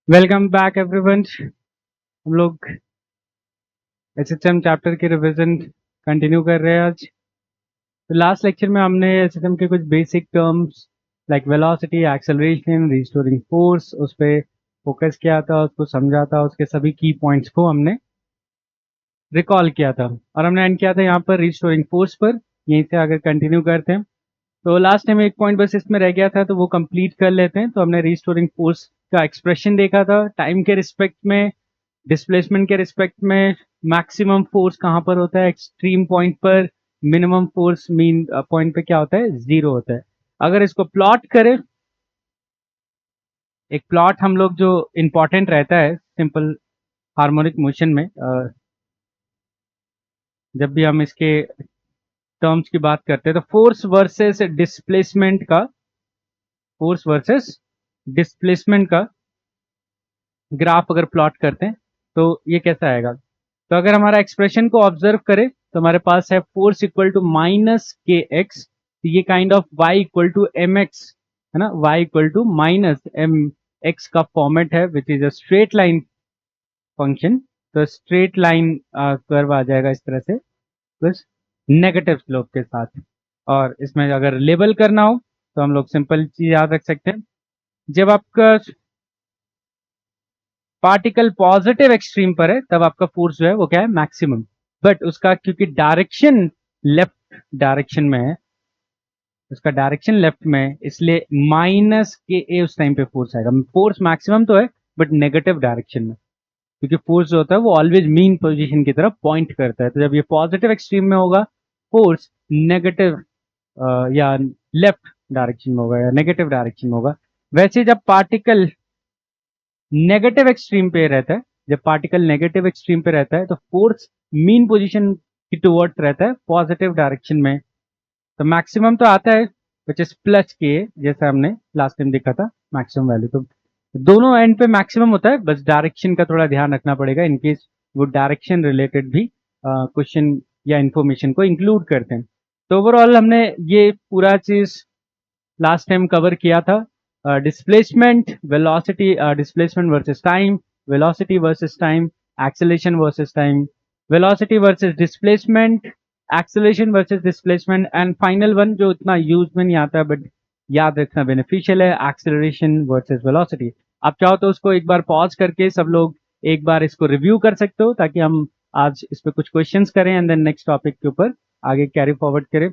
Welcome back everyone. हम लोग SHM chapter की रिवीजन कंटिन्यू कर रहे हैं आज। तो लास्ट लेक्चर में हमने एसएचएम के कुछ basic terms like velocity, acceleration, restoring force उस पर फोकस किया था, उसको समझा था, उसके सभी की पॉइंट्स को हमने रिकॉल किया था और हमने एंड किया था यहाँ पर रिस्टोरिंग फोर्स पर। यहीं से अगर कंटिन्यू करते हैं तो लास्ट टाइम एक पॉइंट बस इसमें रह गया था, तो वो कंप्लीट कर लेते हैं। तो हमने रिस्टोरिंग फोर्स का एक्सप्रेशन देखा था टाइम के रिस्पेक्ट में, डिस्प्लेसमेंट के रिस्पेक्ट में। मैक्सिमम फोर्स कहाँ पर होता है? एक्सट्रीम पॉइंट पर। मिनिमम फोर्स मीन पॉइंट पे क्या होता है? जीरो होता है। अगर इसको प्लॉट करें, एक प्लॉट हम लोग जो इंपॉर्टेंट रहता है सिंपल हार्मोनिक मोशन में, जब भी हम इसके टर्म्स की बात करते हैं तो फोर्स वर्सेस डिस्प्लेसमेंट का, फोर्स वर्सेस डिस्प्लेसमेंट का ग्राफ अगर प्लॉट करते हैं तो ये कैसा आएगा? तो अगर हमारा एक्सप्रेशन को ऑब्जर्व करें तो हमारे पास है force equal to minus k x. तो ये kind of y equal to m x है ना, y equal to minus m x का फॉर्मेट है which is a straight line function. तो स्ट्रेट लाइन कर्व आ जाएगा इस तरह से, प्लस नेगेटिव स्लोप के साथ। और इसमें अगर लेबल करना हो तो हम लोग सिंपल चीज याद रख सकते हैं, जब आपका पार्टिकल पॉजिटिव एक्सट्रीम पर है तब आपका फोर्स जो है वो क्या है? मैक्सिमम। बट उसका क्योंकि डायरेक्शन लेफ्ट डायरेक्शन में है, उसका डायरेक्शन लेफ्ट में है, इसलिए माइनस के ए उस टाइम पे फोर्स आएगा। फोर्स मैक्सिमम तो है बट नेगेटिव डायरेक्शन में, क्योंकि फोर्स जो होता है वो ऑलवेज मीन पोजीशन की तरफ पॉइंट करता है। तो जब ये पॉजिटिव एक्सट्रीम में होगा फोर्स नेगेटिव या लेफ्ट डायरेक्शन में होगा या नेगेटिव डायरेक्शन में होगा। वैसे जब पार्टिकल नेगेटिव एक्सट्रीम पे रहता है, जब पार्टिकल नेगेटिव एक्सट्रीम पे रहता है तो फोर्स मीन पोजीशन की टुवर्ड्स रहता है पॉजिटिव डायरेक्शन में। तो मैक्सिमम तो आता है विच इज प्लस के, जैसा हमने लास्ट टाइम देखा था मैक्सिमम वैल्यू। तो दोनों एंड पे मैक्सिमम होता है, बस डायरेक्शन का थोड़ा ध्यान रखना पड़ेगा इनकेस वो डायरेक्शन रिलेटेड भी क्वेश्चन या इंफॉर्मेशन को इंक्लूड करते हैं। तो ओवरऑल हमने ये पूरा चीज लास्ट टाइम कवर किया था। Displacement, velocity, displacement versus time, velocity versus time, acceleration versus time, velocity versus displacement, acceleration versus displacement, and final one जो इतना यूज में नहीं आता बट याद रखना बेनिफिशियल है, एक्सेलरेशन वर्सेस वेलोसिटी। आप चाहो तो उसको एक बार पॉज करके सब लोग एक बार इसको रिव्यू कर सकते हो, ताकि हम आज इस पे कुछ क्वेश्चंस करें एंड देन नेक्स्ट टॉपिक के ऊपर आगे कैरी फॉरवर्ड करें।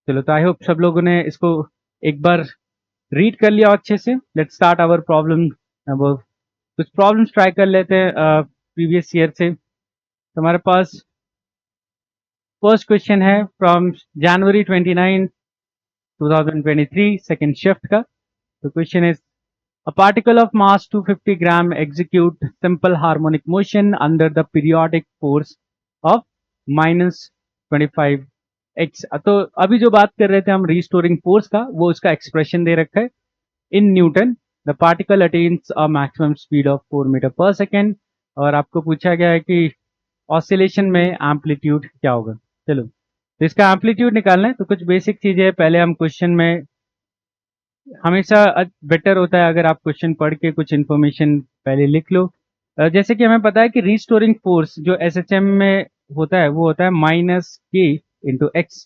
चलो, तो आई होप सब लोगों ने इसको एक बार रीड कर लिया अच्छे से। Let's start our problem. अब कुछ प्रॉब्लम्स ट्राई कर लेते हैं प्रीवियस ईयर से। तो हमारे पास फर्स्ट क्वेश्चन है फ्रॉम जनवरी 29 2023 सेकेंड शिफ्ट का। तो question is, a particle of mass 250 gram execute simple harmonic motion under the periodic force of minus 25 x। तो अभी जो बात कर रहे थे हम रिस्टोरिंग फोर्स का, वो उसका एक्सप्रेशन दे रखा है in newton. The particle attains a maximum speed of 4 metre per second. और आपको पूछा गया है कि ऑसिलेशन में एम्पलीट्यूड क्या होगा। चलो, तो इसका एम्पलीट्यूड निकालना है। तो कुछ बेसिक चीजें पहले हम क्वेश्चन में, हमेशा बेटर होता है अगर आप क्वेश्चन पढ़ के कुछ इन्फॉर्मेशन पहले लिख लो। जैसे कि हमें पता है कि रिस्टोरिंग फोर्स जो एसएचएम में होता है वो होता है माइनस के इंटू एक्स।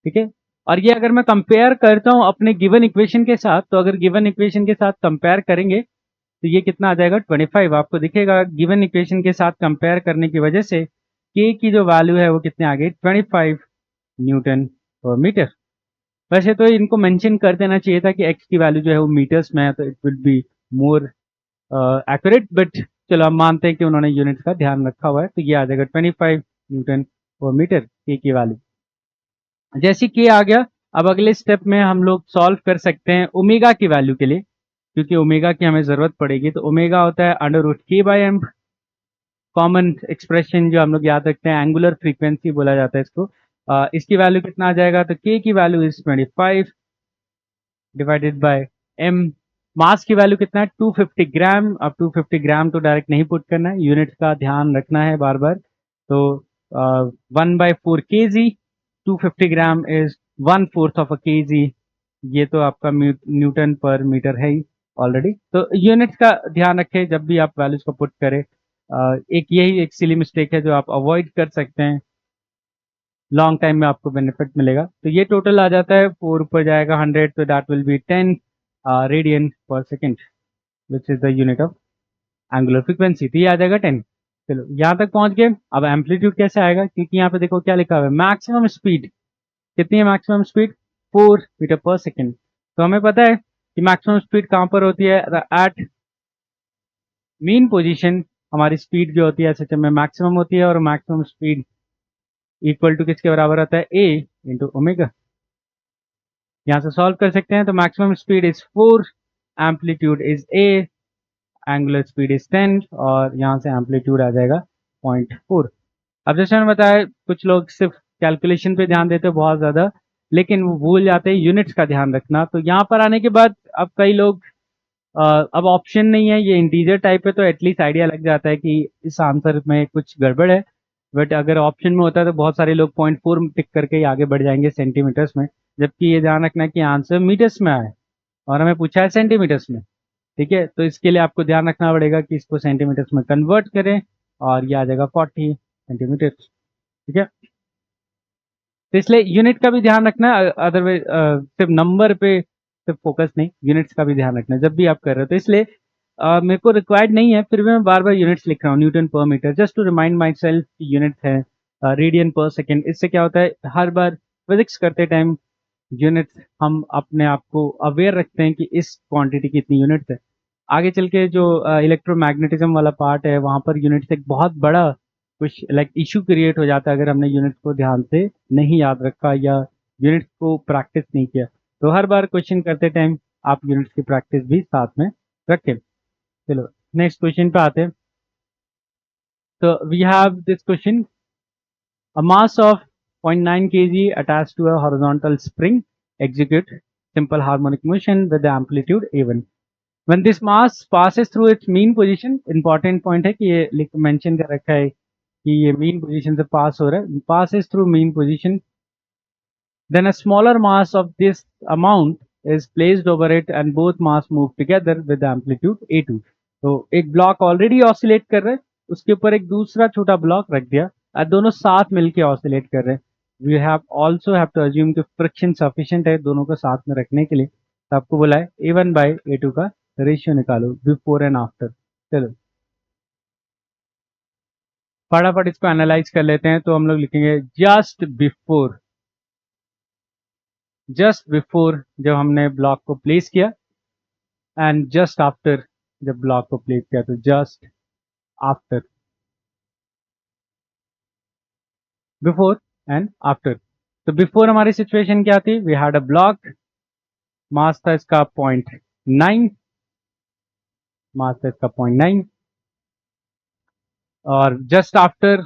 ठीक है, और ये अगर मैं कंपेयर करता हूं अपने गिवन इक्वेशन के साथ, तो अगर गिवन इक्वेशन के साथ कंपेयर करेंगे तो ये कितना आ जाएगा? 25। आपको दिखेगा गिवन इक्वेशन के साथ कंपेयर करने की वजह से के की जो वैल्यू है वो कितने आ गई? 25 न्यूटन पर मीटर। वैसे तो इनको मेंशन कर देना चाहिए था कि एक्स की वैल्यू जो है वो मीटर्स में है, तो it will be more accurate, but चलो हम मानते हैं कि उन्होंने यूनिट्स का ध्यान रखा हुआ है। तो ये आ जाएगा 25 न्यूटन पर मीटर के की वैल्यू। जैसे के आ गया, अब अगले स्टेप में हम लोग सॉल्व कर सकते हैं ओमेगा की वैल्यू के लिए, क्योंकि ओमेगा की हमें जरूरत पड़ेगी। तो ओमेगा होता है अंडर रूट के बाई एम। कॉमन एक्सप्रेशन जो हम लोग याद रखते हैं, एंगुलर फ्रीक्वेंसी बोला जाता है इसको। इसकी वैल्यू कितना आ जाएगा? तो के की value is 25 divided by M. Mass की वैल्यू कितना है? 250 ग्राम। अब 250 ग्राम तो डायरेक्ट नहीं पुट करना है, यूनिट्स का ध्यान रखना है बार बार। तो 1/4 kg, 250 gram is 1/4 of a kg। ये तो आपका न्यूटन पर मीटर है ही। ऑलरेडी। तो यूनिट्स का ध्यान रखें जब भी आप वैल्यूज को पुट करें। एक यही एक सिली मिस्टेक है जो आप अवॉइड कर सकते हैं, लॉन्ग टाइम में आपको बेनिफिट मिलेगा। तो ये टोटल आ जाता है 4 ऊपर जाएगा 100, तो that will be 10 radian per second which is the unit of angular frequency. तो ये आ जाएगा 10। चलो यहाँ तक पहुंच गए। अब एम्पलीट्यूड कैसे आएगा, क्योंकि यहाँ पे देखो क्या लिखा हुआ है, मैक्सिमम स्पीड कितनी है, maximum speed 4 metre per second. तो हमें पता है कि मैक्सिमम स्पीड कहाँ पर होती है, एट मीन पोजीशन हमारी स्पीड जो होती है एसएचएम में मैक्सिमम होती है, और मैक्सिमम स्पीड इक्वल टू किसके बराबर आता है, ए इंटू ओमेगा। यहाँ से सॉल्व कर सकते हैं। तो maximum speed is 4, amplitude is a, angular speed is 10, और यहाँ से एम्पलीट्यूड आ जाएगा 0.4। अब जैसे मैंने बताया कुछ लोग सिर्फ कैलकुलेशन पे ध्यान देते हैं बहुत ज़्यादा, लेकिन वो भूल जाते हैं यूनिट्स का ध्यान रखना। तो यहाँ पर आने के बाद अब कई लोग अब ऑप्शन नहीं है, ये इंटीजर टाइप है, तो एटलीस्ट आइडिया लग जाता है कि इस आंसर में कुछ गड़बड़ है। बट अगर ऑप्शन में होता है तो बहुत सारे लोग 0.4 टिक करके ही आगे बढ़ जाएंगे सेंटीमीटर्स में, जबकि ये ध्यान रखना है कि आंसर मीटर्स में आए और हमें पूछा है सेंटीमीटर्स में। ठीक है, तो इसके लिए आपको ध्यान रखना पड़ेगा कि इसको सेंटीमीटर्स में कन्वर्ट करें, और ये आ जाएगा 40 सेंटीमीटर। ठीक है, तो इसलिए यूनिट का भी ध्यान रखना है, अदरवाइज सिर्फ नंबर पे सिर्फ फोकस नहीं, यूनिट्स का भी ध्यान रखना है जब भी आप कर रहे हो। तो इसलिए मेरे को रिक्वायर्ड नहीं है, फिर भी मैं बार बार यूनिट्स लिख रहा हूँ, newton per metre, just to remind myself unit है रेडियन पर सेकेंड। इससे क्या होता है, हर बार फिजिक्स करते टाइम यूनिट्स हम अपने आप को अवेयर रखते हैं कि इस क्वांटिटी की इतनी यूनिट्स है। आगे चल के जो इलेक्ट्रोमैग्नेटिज्म वाला पार्ट है, वहां पर यूनिट्स एक बहुत बड़ा कुछ लाइक इशू क्रिएट हो जाता है अगर हमने यूनिट्स को ध्यान से नहीं याद रखा या यूनिट्स को प्रैक्टिस नहीं किया। तो हर बार क्वेश्चन करते टाइम आप यूनिट्स की प्रैक्टिस भी साथ में रखें। चलो नेक्स्ट क्वेश्चन पे आते हैं। तो we have this question, a mass of 0.9 kg attached to a horizontal spring execute simple harmonic motion with the amplitude a1 when this mass passes through its mean position। important point है कि ये mention कर रखा है कि ये mean position से पास हो रहा है, passes through mean position, then a smaller mass of this amount is placed over it and both mass move together with the amplitude a2। तो एक ब्लॉक ऑलरेडी ऑसिलेट कर रहे हैं, उसके ऊपर एक दूसरा छोटा ब्लॉक रख दिया और दोनों साथ मिलके ऑसिलेट कर रहे हैं। We have also have to assume कि फ्रिक्शन सफिशिएंट है दोनों को साथ में रखने के लिए। तो आपको बोला है a1 बाई a2 का रेशियो निकालो बिफोर एंड आफ्टर। चलो फटाफट इसको एनालाइज कर लेते हैं। तो हम लोग लिखेंगे जस्ट बिफोर जब हमने ब्लॉक को प्लेस किया, एंड जस्ट आफ्टर जब ब्लॉक को प्लेस किया। तो just after, before and after. तो बिफोर हमारी सिचुएशन क्या थी, we had a block, mass था इसका 0.9, मास था इसका 0.9, और just after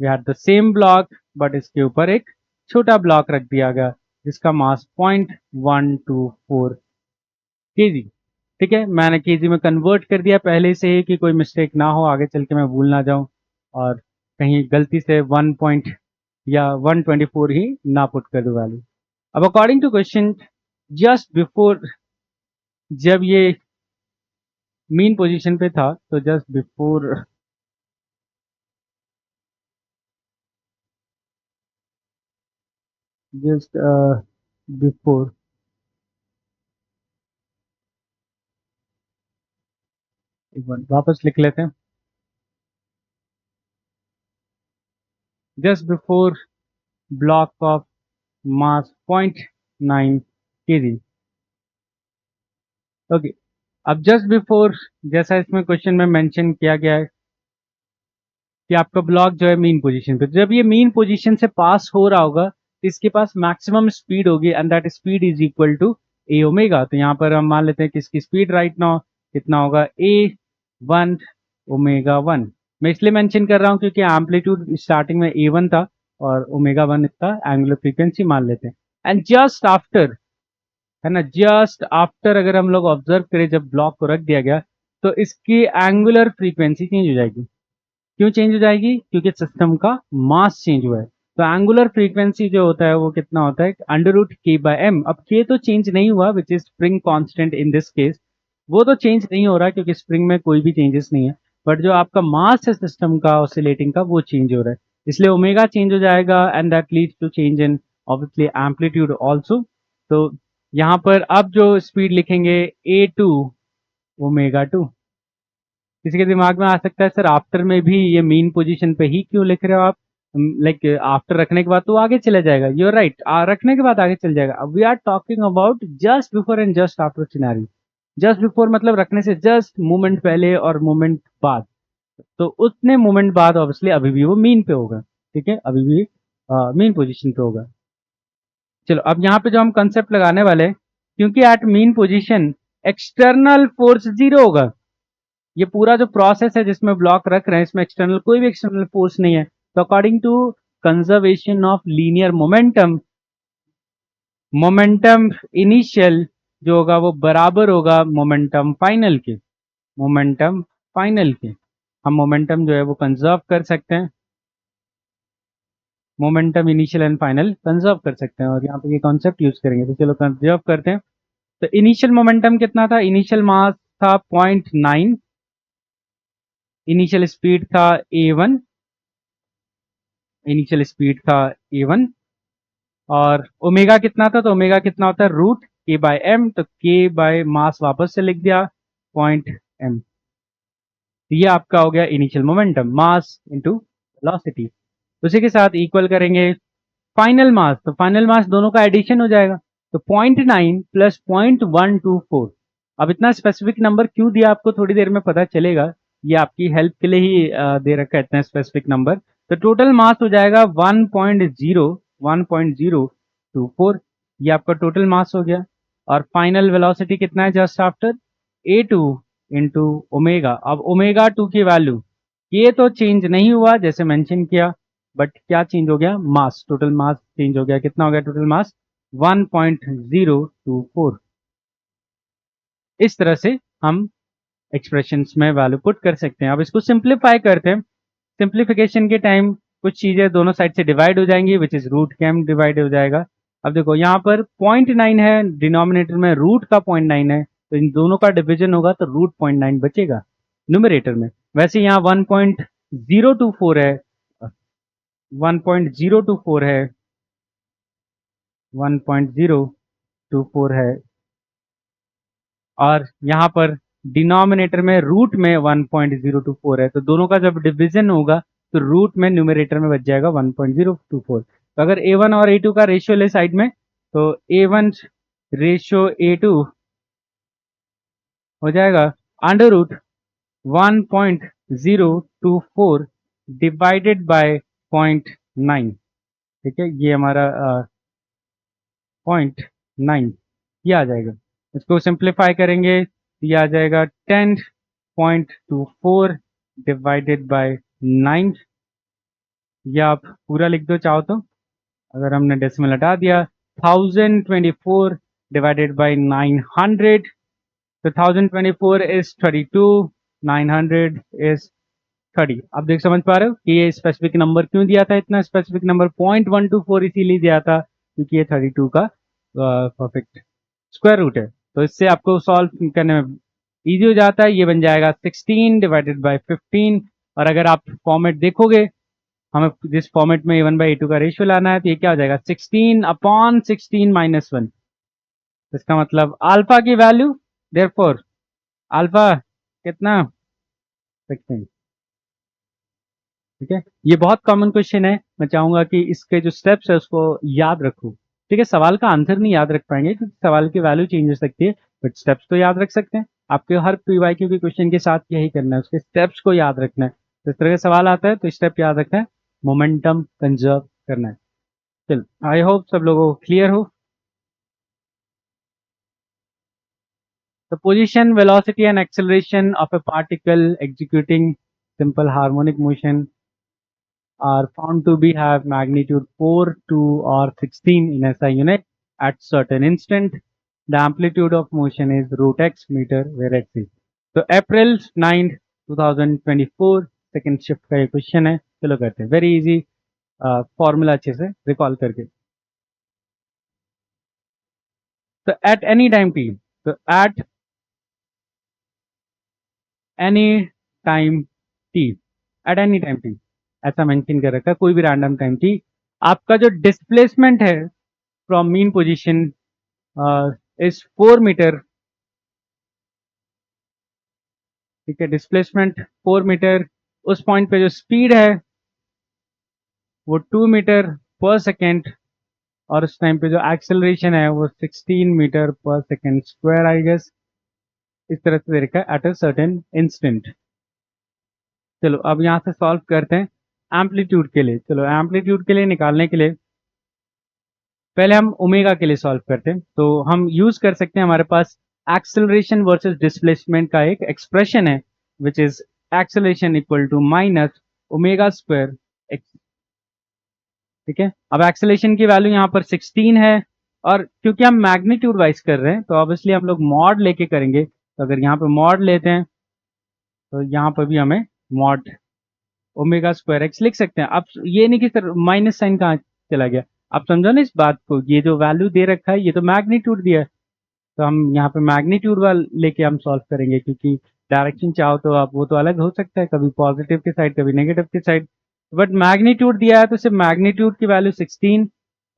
we had the same block but इसके ऊपर एक छोटा ब्लॉक रख दिया गया जिसका मास 0.124 केजी। ठीक है, मैंने केजी में कन्वर्ट कर दिया पहले से ही कि कोई मिस्टेक ना हो, आगे चल के मैं भूल ना जाऊं और कहीं गलती से 1 पॉइंट या 124 ही ना पुट कर दूं वैल्यू। अब according to question, just before जब ये मीन पोजीशन पे था, तो जस्ट बिफोर जस्ट बिफोर एक बार वापस लिख लेते हैं, just before block of mass 0.9 KG. Okay, अब जस्ट बिफोर जैसा इसमें क्वेश्चन में मेंशन किया गया है कि आपका ब्लॉक जो है मीन पोजीशन पे, जब ये मीन पोजीशन से पास हो रहा होगा तो इसके पास मैक्सिमम स्पीड होगी and that speed is equal to A omega. तो यहाँ पर हम मान लेते हैं कि इसकी स्पीड राइट नाउ कितना होगा, a1 ओमेगा 1। मैं इसलिए मेंशन कर रहा हूँ क्योंकि एम्पलीट्यूड स्टार्टिंग में a1 था और ओमेगा 1 इसका एंगुलर फ्रीक्वेंसी मान लेते हैं। एंड जस्ट आफ्टर, है ना, जस्ट आफ्टर अगर हम लोग ऑब्जर्व करें जब ब्लॉक को रख दिया गया तो इसकी एंगुलर फ्रीक्वेंसी चेंज हो जाएगी। क्यों चेंज हो जाएगी, क्योंकि सिस्टम का मास चेंज हुआ है। तो एंगुलर फ्रीक्वेंसी जो होता है वो कितना होता है, अंडर रूट के बाय एम। अब के तो चेंज नहीं हुआ which is spring constant in this case, वो तो चेंज नहीं हो रहा क्योंकि स्प्रिंग में कोई भी चेंजेस नहीं है, बट जो आपका मास है सिस्टम का ऑसिलेटिंग का वो चेंज हो रहा है, इसलिए ओमेगा चेंज हो जाएगा and that leads to change in obviously amplitude also. तो यहाँ पर अब जो स्पीड लिखेंगे ए टू ओमेगा टू। किसी के दिमाग में आ सकता है सर आफ्टर में भी ये मीन पोजीशन पे ही क्यों लिख रहे हो आप, लाइक आफ्टर रखने के बाद तो आगे चला जाएगा, यू आर राइट, रखने के बाद आगे चल जाएगा। We are talking about just before and just after scenario. Just before मतलब रखने से जस्ट मोमेंट पहले और मोमेंट बाद, तो उतने मोमेंट बाद ऑब्वियसली अभी भी वो मीन पे होगा, ठीक है, अभी भी मीन पोजीशन पे होगा। चलो अब यहाँ पे जो हम कंसेप्ट लगाने वाले हैं, क्योंकि at mean position external force zero होगा, ये पूरा जो प्रोसेस है जिसमें ब्लॉक रख रहे हैं इसमें एक्सटर्नल कोई भी एक्सटर्नल फोर्स नहीं है, तो according to conservation of linear momentum, momentum initial जो होगा वो बराबर होगा मोमेंटम फाइनल के, मोमेंटम फाइनल के। हम मोमेंटम जो है वो कंजर्व कर सकते हैं, momentum initial and final conserve कर सकते हैं, और यहाँ पे ये कॉन्सेप्ट यूज करेंगे, तो चलो कंजर्व करते हैं। तो इनिशियल मोमेंटम कितना था, इनिशियल मास था 0.9, इनिशियल स्पीड था a1, इनिशियल स्पीड था a1, और ओमेगा कितना था, तो ओमेगा कितना होता है रूट के बाय एम, तो के बाय मास वापस से लिख दिया 0.m। ये आपका हो गया initial momentum, mass into velocity. उसी के साथ इक्वल करेंगे फाइनल मास, तो फाइनल मास दोनों का एडिशन हो जाएगा, तो 0.9 प्लस 0.124। अब इतना स्पेसिफिक नंबर क्यों दिया आपको थोड़ी देर में पता चलेगा, ये आपकी हेल्प के लिए ही दे रखा है इतना स्पेसिफिक नंबर। तो टोटल मास हो जाएगा 1.024, ये आपका टोटल मास हो गया। और फाइनल वेलोसिटी कितना है just after a two into omega. अब ओमेगा टू की वैल्यू, ये तो चेंज नहीं हुआ जैसे मेंशन किया, बट क्या चेंज हो गया, मास, टोटल मास चेंज हो गया, कितना हो गया टोटल मास 1.024। इस तरह से हम एक्सप्रेशंस में वैल्यू पुट कर सकते हैं। अब इसको सिंप्लीफाई करते हैं, सिंप्लीफिकेशन के टाइम कुछ चीजें दोनों साइड से डिवाइड हो जाएंगी, which is root cam divide हो जाएगा। अब देखो यहाँ पर 0.9 है, डिनोमिनेटर में रूट का 0.9 है, तो इन दोनों का डिवीजन होगा तो रूट 0.9 बचेगा न्यूमरेटर में। वैसे यहाँ 1.024 है, 1.024 है, 1.024 है, और यहाँ पर डिनोमिनेटर में रूट में 1.024 है, तो दोनों का जब डिवीजन होगा तो रूट में न्यूमरेटर में बच जाएगा 1.024। तो अगर a1 और a2 का रेशियो ले साइड में, तो a1 रेशियो a2 हो जाएगा अंडर रूट 1.024 डिवाइडेड बाय 0.9, ठीक है, ये हमारा 0.9 ये आ जाएगा। इसको सिंप्लीफाई करेंगे तो ये आ जाएगा 10.24 डिवाइडेड बाय 9, या आप पूरा लिख दो चाहो तो, अगर हमने डेसिमल हटा दिया 1024 डिवाइडेड बाय 900, तो 1024 इज 32, 900 इज 30। अब देख समझ पा रहे हो कि ये स्पेसिफिक नंबर क्यों दिया था, इतना स्पेसिफिक नंबर 0.124 इसीलिए दिया था क्योंकि ये 32 का परफेक्ट स्क्वायर रूट है। तो इससे आपको सॉल्व करने में इजी हो जाता है, ये बन जाएगा 16 डिवाइडेड बाय 15। और अगर आप फॉर्मेट देखोगे, हमें जिस फॉर्मेट में a1/a2 का रेशियो लाना है, तो ये क्या हो जाएगा 16/16 माइनस 1। इसका मतलब अल्फा की वैल्यू, देयरफॉर अल्फा कितना 16, ठीक है। ये बहुत कॉमन क्वेश्चन है, मैं चाहूंगा कि इसके जो स्टेप्स है उसको याद रखो, ठीक है। सवाल का आंसर नहीं याद रख पाएंगे क्योंकि सवाल की वैल्यू चेंज हो सकती है, बट स्टेप्स तो याद रख सकते हैं। आपके हर पीवाईक्यू के क्वेश्चन के साथ यही करना है, उसके स्टेप्स को याद रखना है। तो इस तरह का सवाल आता है तो स्टेप याद रखना है, मोमेंटम कंजर्व करना है। चल, आई होप सब लोगों को क्लियर हो। The position, velocity and acceleration of a particle executing simple harmonic motion are found to be have magnitude 4, 2 or 16 in SI unit at certain instant. The amplitude of motion is root x meter where x is. तो April 9, 2024 second shift का ये question है, चलो करते हैं, very easy formula अच्छे से recall करके। तो एट एनी टाइम टी, तो at any time T, at any time T, ऐसा मेंशन कर रखा है, कोई भी रैंडम टाइम टी। आपका जो डिस्प्लेसमेंट है from mean position is 4 metre, ठीक है, डिस्प्लेसमेंट 4 मीटर। उस पॉइंट पे जो स्पीड है वो 2 मीटर पर सेकेंड, और उस टाइम पे जो एक्सेलरेशन है वो 16 metre per second square, I guess इस तरह से दे रखा है एट अ सर्टेन इंस्टेंट। चलो अब यहाँ से सॉल्व करते हैं एम्पलीट्यूड के लिए। चलो एम्पलीट्यूड के लिए निकालने के लिए पहले हम ओमेगा के लिए सॉल्व करते हैं। तो हम यूज कर सकते हैं, हमारे पास एक्सेलरेशन वर्सेस डिस्प्लेसमेंट का एक एक्सप्रेशन है which is acceleration equal to minus omega square x, ठीक है। अब एक्सेलरेशन की वैल्यू यहाँ पर 16 है, और क्योंकि हम मैग्नीट्यूड वाइज कर रहे हैं तो ऑब्वियसली हम लोग मॉड लेके करेंगे। तो अगर यहाँ पे मॉड लेते हैं तो यहाँ पर भी हमें मॉड ओमेगा स्क्वायर एक्स लिख सकते हैं। अब ये नहीं कि सर माइनस साइन कहाँ चला गया, आप समझो ना इस बात को, ये जो वैल्यू दे रखा है ये तो मैग्नीट्यूड दिया है, तो हम यहाँ पे मैग्नीट्यूड वाल लेके हम सॉल्व करेंगे, क्योंकि डायरेक्शन चाहो तो आप वो तो अलग हो सकता है, कभी पॉजिटिव के साइड कभी नेगेटिव के साइड, बट मैग्नीट्यूड दिया है तो सिर्फ मैग्नीट्यूड की वैल्यू 16,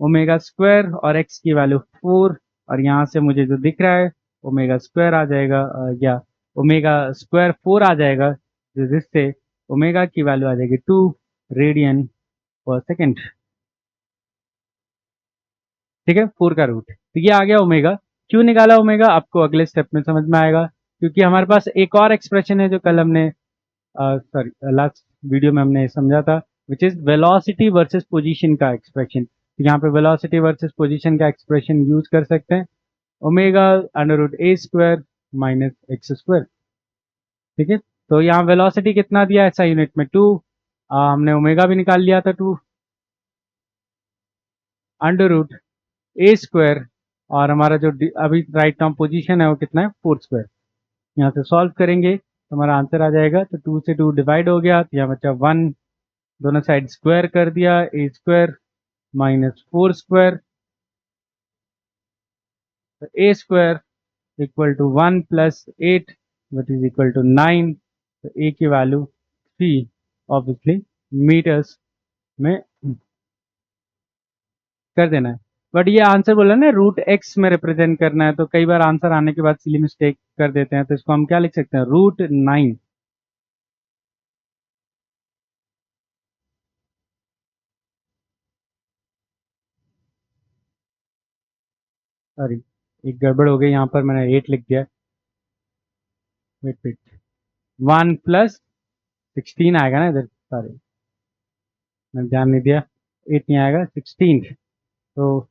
ओमेगा स्क्वायर और एक्स की वैल्यू 4, और यहाँ से मुझे जो दिख रहा है ओमेगा स्क्वायर आ जाएगा, या ओमेगा स्क्वायर 4 आ जाएगा, जिससे ओमेगा की वैल्यू आ जाएगी 2 रेडियन पर सेकेंड, ठीक है, 4 का रूट। तो ये आ गया ओमेगा। क्यों निकाला ओमेगा आपको अगले स्टेप में समझ में आएगा, क्योंकि हमारे पास एक और एक्सप्रेशन है जो कल हमने सॉरी लास्ट वीडियो में हमने समझा था, which is velocity versus position का एक्सप्रेशन। तो यहाँ पे वेलोसिटी वर्सेस पोजीशन का एक्सप्रेशन यूज कर सकते हैं, ओमेगा अंडर रूट ए स्क्वायर माइनस एक्स स्क्वायर, ठीक है। तो यहाँ वेलोसिटी कितना दिया है ऐसा यूनिट में 2, हमने ओमेगा भी निकाल लिया था 2 अंडर रूट ए स्क्वायर, और हमारा जो अभी राइट नाउ पोजीशन है वो कितना है 4 स्क्वायर। यहाँ से सॉल्व करेंगे तो हमारा आंसर आ जाएगा, तो 2 से 2 डिवाइड हो गया, तो यहाँ बचा 1, दोनों साइड स्क्वायर कर दिया, ए स्क्वायर माइनस 4 स्क्वायर, तो a square equal to 1 + 8 which is equal to 9। तो ए की वैल्यू 3 ऑब्वियसली मीटर्स में कर देना है। बट ये आंसर बोला ना रूट एक्स में रिप्रेजेंट करना है, तो कई बार आंसर आने के बाद सिली मिस्टेक कर देते हैं, तो इसको हम क्या लिख सकते हैं, √9। सॉरी, एक गड़बड़ हो गई यहाँ पर, मैंने 8 लिख दिया, वेट वेट, 1 + 16 आएगा ना इधर, सॉरी मैंने ध्यान नहीं दिया, 8 नहीं आएगा 16, तो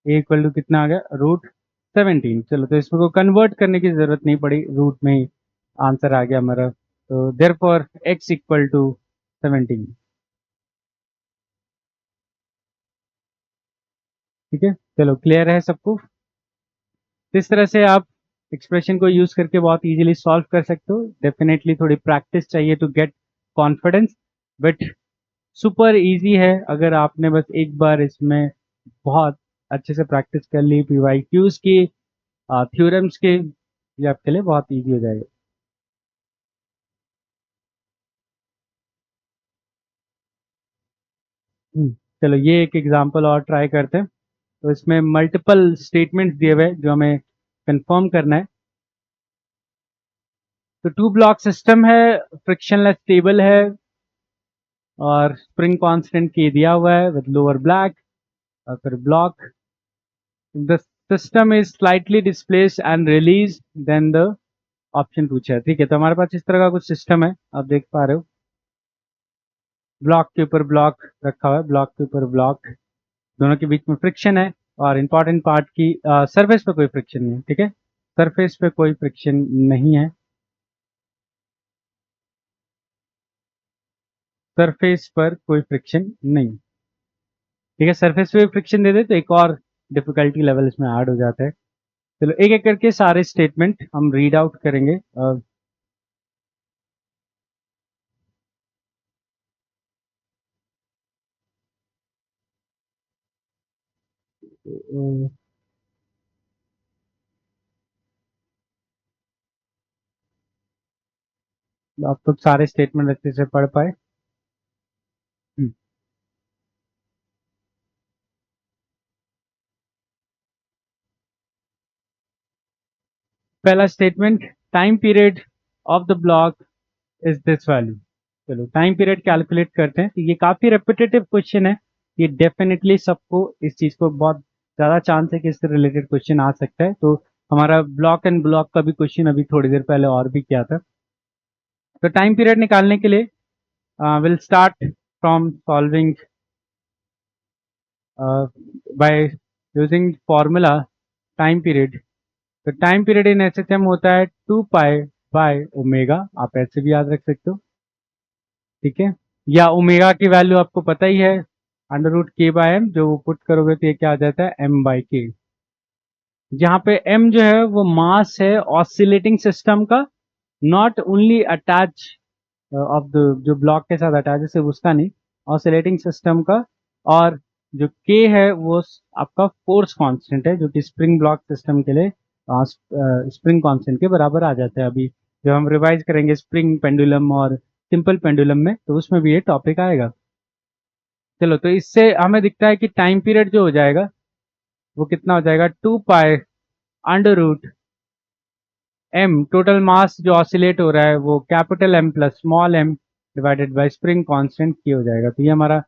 ए इक्वल टू कितना आ गया √17। चलो तो इसको कन्वर्ट करने की जरूरत नहीं पड़ी, रूट में ही आंसर आ गया हमारा, तो therefore x equal to 17, ठीक है। चलो क्लियर है सबको, इस तरह से आप एक्सप्रेशन को यूज करके बहुत इजीली सॉल्व कर सकते हो। डेफिनेटली थोड़ी प्रैक्टिस चाहिए to get confidence, but super easy है अगर आपने बस एक बार इसमें बहुत अच्छे से प्रैक्टिस कर ली, पीवाईक्यूज की, थ्योरम्स के, ये आपके लिए बहुत इजी हो जाएगा। चलो ये एक एग्जांपल और ट्राई करते हैं। तो इसमें मल्टीपल स्टेटमेंट्स दिए हुए हैं जो हमें कंफर्म करना है। तो 2 ब्लॉक सिस्टम है, फ्रिक्शनलेस टेबल है, और स्प्रिंग कांस्टेंट के दिया हुआ है विद लोअर ब्लैक, और फिर block, the system is slightly displaced and release then the option पूछा है, ठीक है। तो हमारे पास इस तरह का कुछ सिस्टम है, आप देख पा रहे हो, ब्लॉक के ऊपर ब्लॉक रखा हुआ है, ब्लॉक के ऊपर ब्लॉक, दोनों के बीच में फ्रिक्शन है, और इंपॉर्टेंट पार्ट की सरफेस पे कोई फ्रिक्शन नहीं है, ठीक है, सरफेस पे कोई फ्रिक्शन नहीं है, सरफेस पर कोई फ्रिक्शन नहीं, ठीक है। सरफेस पे फ्रिक्शन दे दे तो एक और डिफिकल्टी लेवल इसमें ऐड हो जाता है। चलो एक एक करके सारे स्टेटमेंट हम रीड आउट करेंगे। आप लोग सारे स्टेटमेंट अच्छे से पढ़ पाए। पहला statement, time period of the block is this value. चलो टाइम पीरियड कैलकुलेट करते हैं। तो ये काफी रेपिटेटिव क्वेश्चन है, ये डेफिनेटली सबको इस चीज को बहुत ज्यादा चांस है कि इससे रिलेटेड क्वेश्चन आ सकता है। तो हमारा ब्लॉक एंड ब्लॉक का भी क्वेश्चन अभी थोड़ी देर पहले और भी किया था। तो टाइम पीरियड निकालने के लिए will start from solving by using formula time period. तो टाइम पीरियड इन एसएचएम होता है 2 पाई बाय ओमेगा, आप ऐसे भी याद रख सकते हो, ठीक है। या ओमेगा की वैल्यू आपको पता ही है, अंडर रूट के बाय एम, जो वो पुट करोगे तो ये क्या आ जाता है, एम बाई के। जहां पे एम जो है वो मास है ऑसिलेटिंग सिस्टम का, not only attach of the, जो ब्लॉक के साथ अटैच है सिर्फ उसका नहीं, ऑसिलेटिंग सिस्टम का। और जो के है वो आपका फोर्स कांस्टेंट है, जो कि स्प्रिंग ब्लॉक सिस्टम के लिए स्प्रिंग कांस्टेंट के बराबर आ जाता है। अभी जब हम रिवाइज करेंगे स्प्रिंग पेंडुलम और सिंपल पेंडुलम में, तो उसमें भी ये टॉपिक आएगा। चलो, तो इससे हमें दिखता है कि टाइम पीरियड जो हो जाएगा वो कितना हो जाएगा, 2 pi under root m, total mass जो ऑसिलेट हो रहा है वो capital M plus small m divided by spring constant की हो जाएगा। तो ये हमारा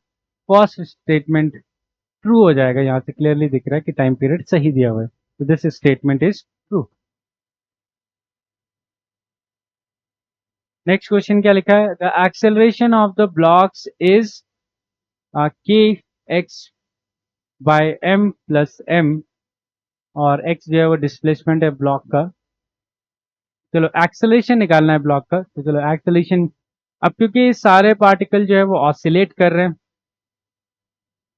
फर्स्ट स्टेटमेंट ट्रू हो जाएगा। यहाँ से क्लियरली दिख रहा है कि टाइम पीरियड सही दिया हुआ है, तो this statement is true. Next question क्या लिखा है, the acceleration of the blocks is K x by M plus m, और x जो है वो डिस्प्लेसमेंट है ब्लॉक का। चलो एक्सेलरेशन निकालना है ब्लॉक का, तो चलो एक्सेलरेशन, अब क्योंकि सारे पार्टिकल जो है वो ऑसिलेट कर रहे हैं,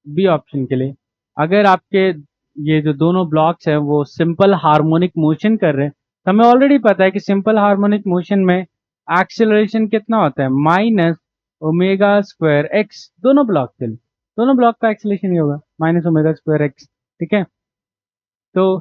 बी ऑप्शन के लिए, अगर आपके ये जो दोनों ब्लॉक्स हैं वो सिंपल हार्मोनिक मोशन कर रहे हैं, तो हमें ऑलरेडी पता है कि सिंपल हार्मोनिक मोशन में एक्सेलरेशन कितना होता है, माइनस ओमेगा स्क्वायर एक्स। दोनों ब्लॉक के लिए, दोनों ब्लॉक का एक्सेलरेशन ही होगा माइनस ओमेगा स्क्वायर एक्स, ठीक है। तो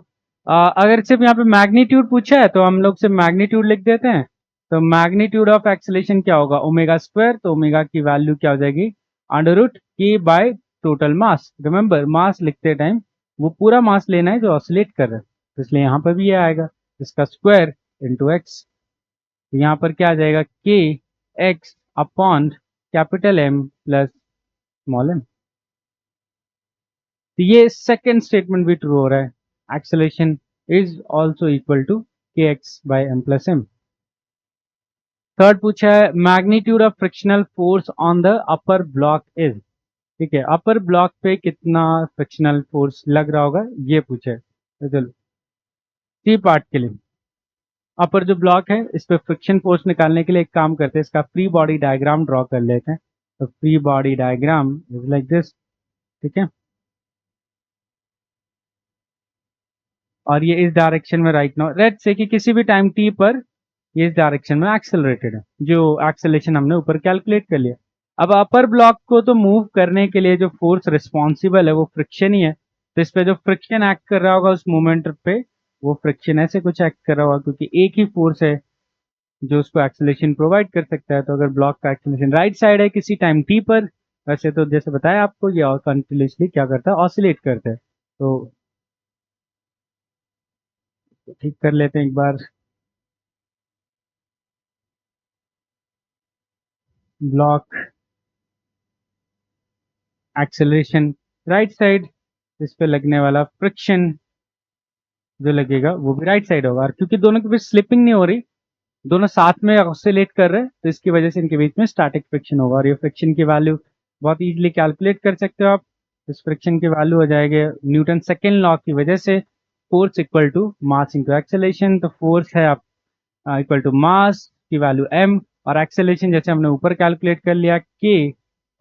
अगर सिर्फ यहाँ पे मैग्नीट्यूड पूछा है तो हम लोग सिर्फ मैग्नीट्यूड लिख देते हैं। तो मैग्नीट्यूड ऑफ एक्सेलेरेशन क्या होगा, ओमेगा स्क्वायर, तो ओमेगा की वैल्यू क्या हो जाएगी, अंडर रूट के बाय टोटल मास। रिमेंबर मास लिखते टाइम वो पूरा मास लेना है जो ऑसिलेट कर रहा है, तो इसलिए यहाँ पर भी ये आएगा, इसका स्क्वायर इंटू एक्स। तो यहाँ पर क्या आ जाएगा, K x upon capital M plus small m. तो ये सेकेंड स्टेटमेंट भी ट्रू हो रहा है, acceleration is also equal to K x by M plus m. Third पूछा है, magnitude of frictional force on the upper block is, ठीक है, अपर ब्लॉक पे कितना फ्रिक्शनल फोर्स लग रहा होगा ये पूछा है। तो चलो सी पार्ट के लिए, अपर जो ब्लॉक है इस पे फ्रिक्शन फोर्स निकालने के लिए एक काम करते हैं, इसका फ्री बॉडी डायग्राम ड्रॉ कर लेते हैं। तो free body diagram is like this, ठीक है, और ये इस डायरेक्शन में राइट नाउ लेट्स से कि किसी भी टाइम टी पर ये इस डायरेक्शन में एक्सेलरेटेड है, जो एक्सेलरेशन हमने ऊपर कैलकुलेट कर लिया। अब अपर ब्लॉक को तो मूव करने के लिए जो फोर्स रिस्पॉन्सिबल है वो फ्रिक्शन ही है, तो इस पे जो फ्रिक्शन एक्ट कर रहा होगा उस मोमेंट पे वो फ्रिक्शन ऐसे कुछ एक्ट कर रहा होगा, क्योंकि एक ही फोर्स है जो उसको एक्सेलरेशन प्रोवाइड कर सकता है। तो अगर ब्लॉक का एक्सेलरेशन राइट साइड है किसी टाइम टी पर, वैसे तो जैसे बताया आपको ये और कंटिन्यूसली क्या करता है, ऑसिलेट करता है। तो ठीक कर लेते हैं एक बार, ब्लॉक एक्सेलरेशन राइट साइड, इस पे लगने वाला फ्रिक्शन जो लगेगा वो भी राइट साइड होगा, और क्योंकि दोनों के बीच स्लिपिंग नहीं हो रही, दोनों साथ में ऑसिलेट कर रहे हैं, तो इसकी वजह से इनके बीच में स्टैटिक फ्रिक्शन होगा। और ये फ्रिक्शन की वैल्यू बहुत इजीली कैलकुलेट कर सकते हो आप। इस फ्रिक्शन की वैल्यू हो जाएगी न्यूटन सेकेंड लॉ की वजह से force equal to mass into acceleration. तो फोर्स है आप इक्वल टू मास की वैल्यू m, और एक्सेलरेशन जैसे हमने ऊपर कैलकुलेट कर लिया k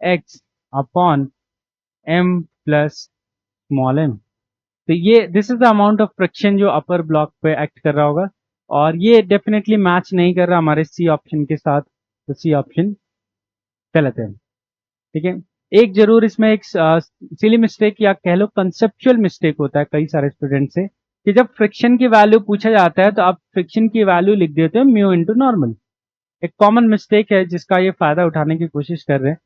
x upon M plus small m. तो ये this is the amount of friction जो अपर ब्लॉक पे एक्ट कर रहा होगा, और ये डेफिनेटली मैच नहीं कर रहा हमारे सी ऑप्शन के साथ, तो सी ऑप्शन गलत है, ठीक है। एक जरूर इसमें एक सिली मिस्टेक या कह लो कंसेप्चुअल मिस्टेक होता है कई सारे स्टूडेंट से, कि जब फ्रिक्शन की वैल्यू पूछा जाता है तो आप फ्रिक्शन की वैल्यू लिख देते हो म्यू इंटू नॉर्मल, एक कॉमन मिस्टेक है जिसका ये फायदा उठाने की कोशिश कर रहे हैं।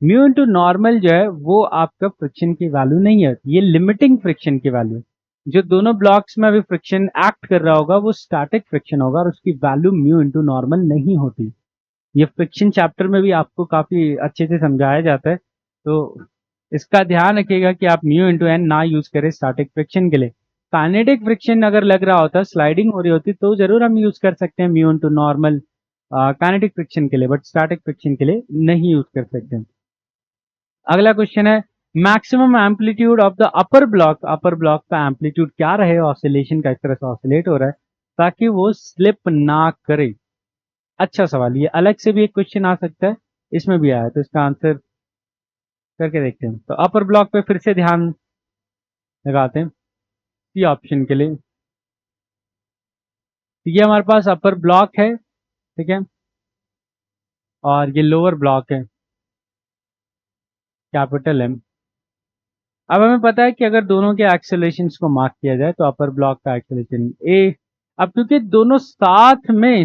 म्यू इंटू नॉर्मल जो है वो आपका फ्रिक्शन की वैल्यू नहीं है, ये लिमिटिंग फ्रिक्शन की वैल्यू है। जो दोनों ब्लॉक्स में अभी फ्रिक्शन एक्ट कर रहा होगा वो स्टैटिक फ्रिक्शन होगा और उसकी वैल्यू म्यू इंटू नॉर्मल नहीं होती। ये फ्रिक्शन चैप्टर में भी आपको काफी अच्छे से समझाया जाता है, तो इसका ध्यान रखिएगा कि आप म्यू इंटू एन ना यूज करें स्टैटिक फ्रिक्शन के लिए। काइनेटिक फ्रिक्शन अगर लग रहा होता, स्लाइडिंग हो रही होती, तो जरूर हम यूज कर सकते हैं mu into normal kinetic friction के लिए, बट स्टैटिक फ्रिक्शन के लिए नहीं यूज कर सकते हैं। अगला क्वेश्चन है maximum amplitude of the upper block का एम्पलीट्यूड क्या रहे ऑसिलेशन का, इस तरह से ऑसिलेट हो रहा है ताकि वो स्लिप ना करे। अच्छा सवाल, ये अलग से भी एक क्वेश्चन आ सकता है, इसमें भी आया, तो इसका आंसर करके देखते हैं। तो अपर ब्लॉक पे फिर से ध्यान लगाते हैं सी ऑप्शन के लिए। तो ये हमारे पास अपर ब्लॉक है, ठीक है, और ये लोअर ब्लॉक है कैपिटल एम। अब हमें पता है कि अगर दोनों के एक्सेलरेशन को मार्क किया जाए तो अपर ब्लॉक का एक्सेलरेशन ए, अब क्योंकि दोनों साथ में,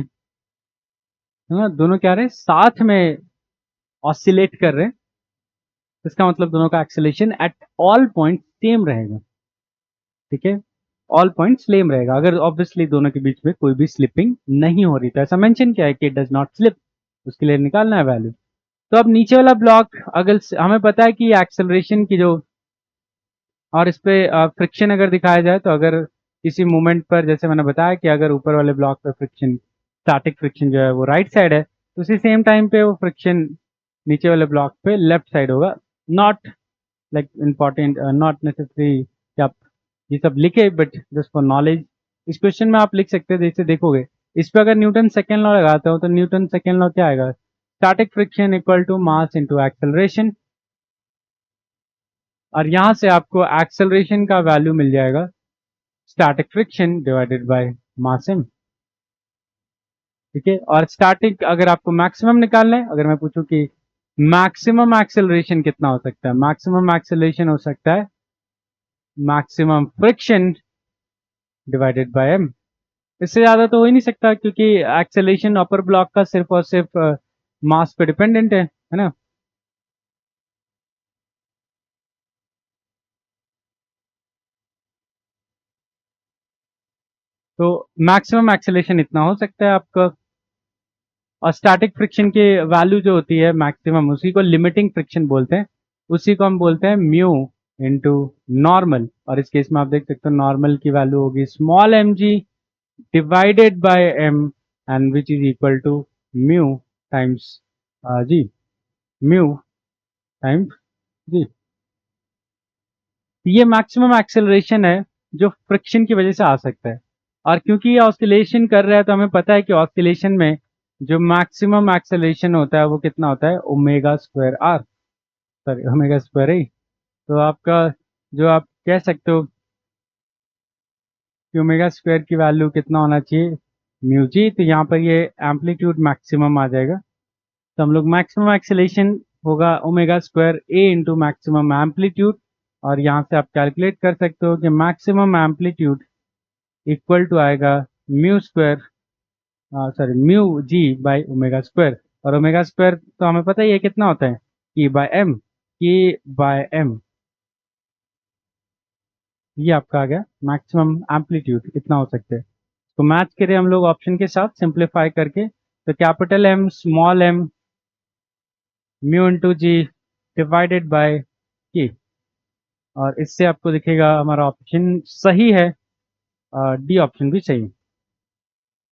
हाँ, दोनों क्या रहे साथ में ऑसिलेट कर रहे हैं, इसका मतलब दोनों का acceleration at all point same रहेगा, ठीक है, ऑल पॉइंट सेम रहेगा अगर ऑब्वियसली दोनों के बीच में कोई भी स्लिपिंग नहीं हो रही। तो ऐसा मेंशन क्या है कि इट डज नॉट स्लिप, उसके लिए निकालना है वैल्यू। तो अब नीचे वाला ब्लॉक, अगर हमें पता है कि एक्सेलरेशन की जो, और इस पे फ्रिक्शन अगर दिखाया जाए तो अगर किसी मूवमेंट पर, जैसे मैंने बताया कि अगर ऊपर वाले ब्लॉक पे फ्रिक्शन, स्टैटिक फ्रिक्शन जो है वो राइट साइड है, तो उसी सेम टाइम पे वो फ्रिक्शन नीचे वाले ब्लॉक पे लेफ्ट साइड होगा। Not like important, not necessary कि आप ये सब लिखे, बट जस्ट फॉर नॉलेज इस क्वेश्चन में आप लिख सकते हैं। जैसे देखोगे इस पे अगर न्यूटन सेकेंड लॉ लगाते हो तो न्यूटन सेकेंड लॉ क्या आएगा, static friction equal to mass into acceleration, और यहां से आपको एक्सेलरेशन का वैल्यू मिल जाएगा static friction divided by mass m, ठीक है। और स्टैटिक अगर आपको मैक्सिमम निकालना है, अगर मैं पूछूं कि मैक्सिमम एक्सेलरेशन कितना हो सकता है, मैक्सिमम एक्सेलरेशन हो सकता है maximum friction divided bye m। इससे ज्यादा तो हो ही नहीं सकता क्योंकि एक्सेलरेशन अपर ब्लॉक का सिर्फ और सिर्फ मास पे डिपेंडेंट है ना। तो मैक्सिमम एक्सेलरेशन इतना हो सकता है आपका, और स्टैटिक फ्रिक्शन की वैल्यू जो होती है मैक्सिमम, उसी को लिमिटिंग फ्रिक्शन बोलते हैं, उसी को हम बोलते हैं म्यू इनटू नॉर्मल। और इस केस में आप देख सकते हो नॉर्मल की वैल्यू होगी small m g divided by M, and which is equal to mu times g, mu times g. ये मैक्सिमम एक्सेलरेशन है जो फ्रिक्शन की वजह से आ सकता है, और क्योंकि ये ऑसिलेशन कर रहा है तो हमें पता है कि ऑसिलेशन में जो मैक्सिमम एक्सेलरेशन होता है वो कितना होता है, omega square r, sorry omega square a. तो आपका जो आप कह सकते हो कि ओमेगा स्क्वायर की वैल्यू कितना होना चाहिए, म्यू जी, तो यहाँ पर ये एम्पलीट्यूड मैक्सिमम आ जाएगा। तो हम लोग मैक्सिमम एक्सेलेरेशन होगा omega square A into maximum amplitude, और यहाँ से आप कैलकुलेट कर सकते हो कि मैक्सिमम एम्पलीट्यूड इक्वल टू आएगा mu square, sorry mu g by omega square. और ओमेगा स्क्वायर तो हमें पता ही है कितना होता है, k by m, k by m. ये आपका आ गया मैक्सिमम एम्पलीट्यूड इतना हो सकता है। तो मैच करें हम लोग ऑप्शन के साथ सिंप्लीफाई करके, तो capital M small m mu into g divided by k, और इससे आपको दिखेगा हमारा ऑप्शन सही है, डी ऑप्शन भी सही है।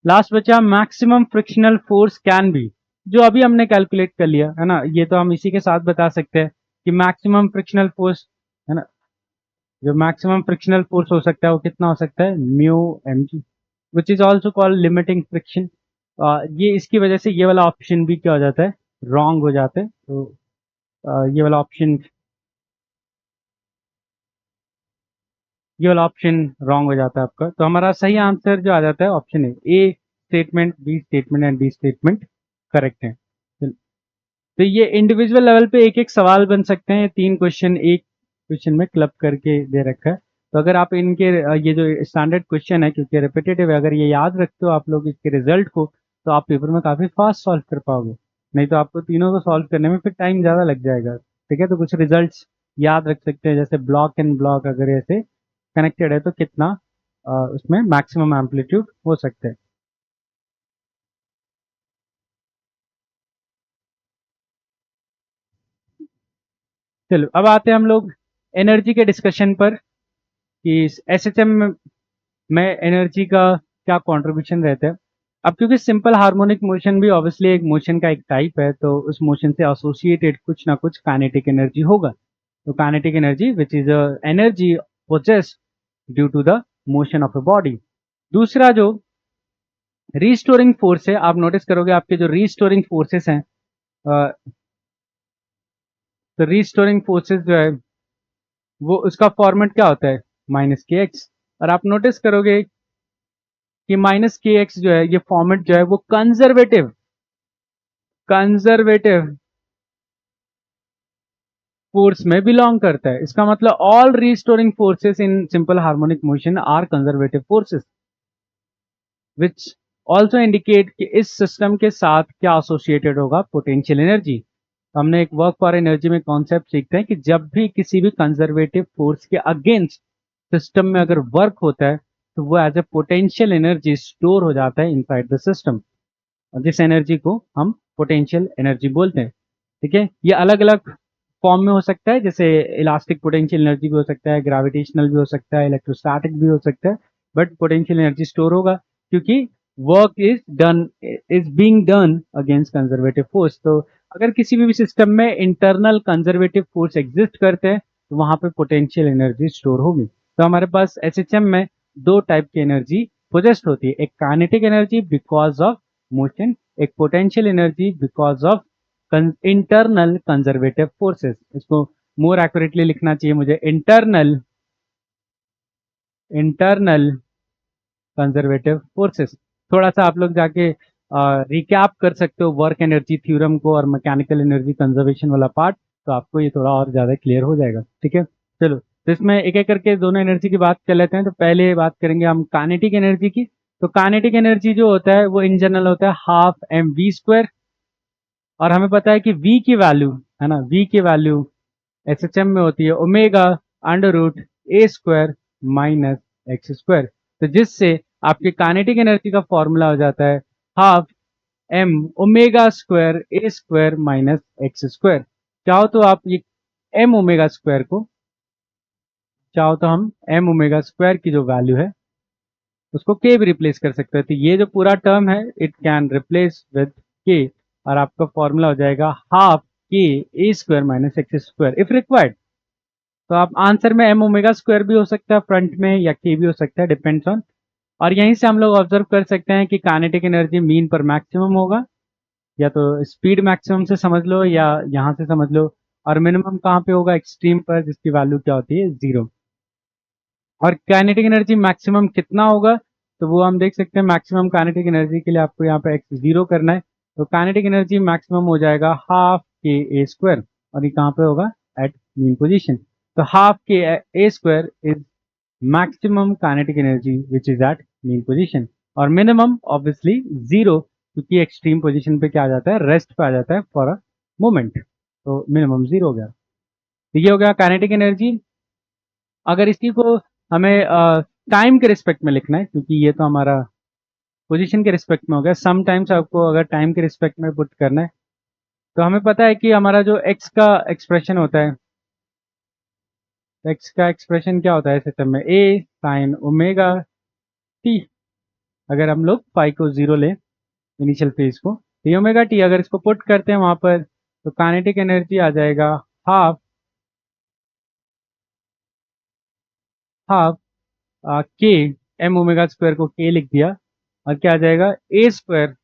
लास्ट बचा maximum frictional force can be, जो अभी हमने कैलकुलेट कर लिया है ना, ये तो हम इसी के साथ बता सकते हैं कि मैक्सिमम फ्रिक्शनल फोर्स है ना, जो मैक्सिमम फ्रिक्शनल फोर्स हो सकता है वो कितना हो सकता है, mu m g, which is also called limiting friction. ये इसकी वजह से ये वाला ऑप्शन भी क्या हो जाता है, रॉन्ग हो जाता है। तो ये वाला ऑप्शन, ये वाला ऑप्शन रॉन्ग हो जाता है आपका। तो हमारा सही आंसर जो आ जाता है option A statement, B statement and D statement correct है। तो ये इंडिविजुअल लेवल पे एक एक सवाल बन सकते हैं, तीन क्वेश्चन एक क्वेश्चन में क्लब करके दे रखा है। तो अगर आप इनके ये जो स्टैंडर्ड क्वेश्चन है क्योंकि रिपीटेटिव है, अगर ये याद रखते हो आप लोग इसके रिजल्ट को, तो आप पेपर में काफ़ी फास्ट सॉल्व कर पाओगे। नहीं तो आपको तीनों को सॉल्व करने में फिर टाइम ज़्यादा लग जाएगा। ठीक है, तो कुछ रिजल्ट्स याद रख सकते हैं, जैसे ब्लॉक एंड ब्लॉक अगर ऐसे कनेक्टेड है तो कितना उसमें मैक्सिमम एम्पलीट्यूड हो सकते हैं। चलो अब आते हैं हम लोग एनर्जी के डिस्कशन पर कि एसएचएम में एनर्जी का क्या कंट्रीब्यूशन रहता है। अब क्योंकि सिंपल हार्मोनिक मोशन भी ऑब्वियसली एक मोशन का एक टाइप है, तो उस मोशन से एसोसिएटेड कुछ ना कुछ काइनेटिक एनर्जी होगा। तो kinetic energy which is energy possessed due to the motion of a body. दूसरा जो रीस्टोरिंग फोर्स है, आप नोटिस करोगे आपके जो रीस्टोरिंग फोर्सेस हैं, तो रीस्टोरिंग फोर्सेस जो है वो उसका फॉर्मेट क्या होता है, माइनस के एक्स। और आप नोटिस करोगे कि माइनस के एक्स जो है ये फॉर्मेट जो है वो कंजर्वेटिव कंजर्वेटिव फोर्स में बिलोंग करता है। इसका मतलब all restoring forces in simple harmonic motion are conservative forces, which also indicate कि इस सिस्टम के साथ क्या एसोसिएटेड होगा, पोटेंशियल एनर्जी। हमने एक वर्क फॉर एनर्जी में कॉन्सेप्ट सीखते हैं कि जब भी किसी भी कंजर्वेटिव फोर्स के अगेंस्ट सिस्टम में अगर वर्क होता है तो वो as a potential energy store हो जाता है इनसाइड द सिस्टम, और जिस एनर्जी को हम पोटेंशियल एनर्जी बोलते हैं। ठीक है, ये अलग अलग फॉर्म में हो सकता है, जैसे इलास्टिक पोटेंशियल एनर्जी भी हो सकता है, ग्रेविटेशनल भी हो सकता है, इलेक्ट्रोस्टैटिक भी हो सकता है, बट पोटेंशियल एनर्जी स्टोर होगा क्योंकि work is being done against conservative force. तो अगर किसी भी सिस्टम में इंटरनल कंजर्वेटिव फोर्स एग्जिस्ट करते हैं तो वहां पे पोटेंशियल एनर्जी स्टोर होगी। तो हमारे पास एसएचएम में दो टाइप की एनर्जी पोजेस्ट होती है, एक kinetic energy because of motion, एक potential energy because of internal conservative forces. इसको मोर एक्यूरेटली लिखना चाहिए मुझे, इंटरनल इंटरनल कंजर्वेटिव फोर्सेस। थोड़ा सा आप लोग जाके रिकैप कर सकते हो वर्क एनर्जी थ्योरम को और मैकेनिकल एनर्जी कंजर्वेशन वाला पार्ट, तो आपको ये थोड़ा और ज्यादा क्लियर हो जाएगा। ठीक है, चलो तो इसमें एक एक करके दोनों एनर्जी की बात कर लेते हैं। तो पहले बात करेंगे हम काइनेटिक एनर्जी की। तो काइनेटिक एनर्जी जो होता है वो इन जनरल होता है हाफ एम वी स्क्वायर, और हमें पता है कि v की वैल्यू है ना, v की वैल्यू एसएचएम में होती है ओमेगा अंडर रूट ए स्क्वायर माइनस एक्स स्क्वायर। तो जिससे आपकी काइनेटिक एनर्जी का फॉर्मूला हो जाता है हाफ एम ओमेगा स्क्वायर ए स्क्वायर माइनस एक्स स्क्वायर। चाहो तो आप ये एम ओमेगा स्क्वायर को, चाहो तो हम एम ओमेगा स्क्वायर की जो वैल्यू है उसको के भी रिप्लेस कर सकते हैं। तो ये जो पूरा टर्म है इट कैन रिप्लेस विद के, और आपका फॉर्मूला हो जाएगा हाफ के ए square minus x square if required. तो आप आंसर में एम ओमेगा स्क्वायर भी हो सकता है फ्रंट में, या के भी हो सकता है, डिपेंड्स ऑन। और यहीं से हम लोग ऑब्जर्व कर सकते हैं कि काइनेटिक एनर्जी मीन पर मैक्सिमम होगा, या तो स्पीड मैक्सिमम से समझ लो या यहाँ से समझ लो, और मिनिमम कहाँ पे होगा, एक्सट्रीम पर, जिसकी वैल्यू क्या होती है, जीरो। और काइनेटिक एनर्जी मैक्सिमम कितना होगा, तो वो हम देख सकते हैं। मैक्सिमम काइनेटिक एनर्जी के लिए आपको यहाँ पे एक्स जीरो करना है, तो काइनेटिक एनर्जी मैक्सिमम हो जाएगा हाफ के ए स्क्वायर, और ये कहाँ पे होगा, एट मीन पोजीशन। तो हाफ के ए square is maximum kinetic energy which is at mean position, और मिनिमम ऑब्वियसली जीरो, क्योंकि एक्सट्रीम पोजीशन पे क्या आ जाता है, रेस्ट पे आ जाता है फॉर अ मोमेंट, तो मिनिमम जीरो हो गया। तो ये हो गया काइनेटिक एनर्जी। अगर इसी को हमें टाइम के रिस्पेक्ट में लिखना है, क्योंकि ये तो हमारा पोजीशन के रिस्पेक्ट में हो गया, सम टाइम्स आपको अगर टाइम के रिस्पेक्ट में पुट करना है, तो हमें पता है कि हमारा जो एक्स का एक्सप्रेशन होता है, एक्स का एक्सप्रेशन क्या होता है सिस्टम में, ए साइन ओमेगा टी। अगर हम लोग फाई को जीरो लें, इनिशियल फेज को, तो ये ओमेगा टी अगर इसको पुट करते हैं वहां पर, तो काइनेटिक एनर्जी आ जाएगा half half K M omega square को के लिख दिया, और क्या आ जाएगा, ए स्क्वायर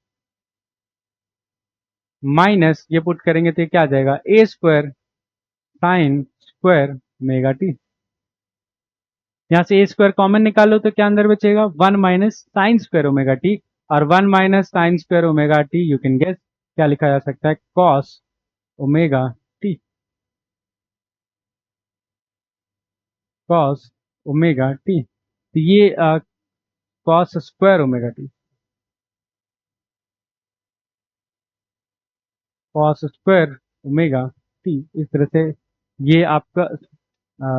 माइनस ये पुट करेंगे तो ये क्या आ जाएगा, a square sine square omega t. यहाँ से ए स्क्वायर कॉमन निकालो तो क्या अंदर बचेगा, one minus sine square omega t, और one minus sine square omega t you can guess क्या लिखा जा सकता है, cos omega t, cos omega t. तो ये cos square omega t, cos square omega t. इस तरह से ये आपका,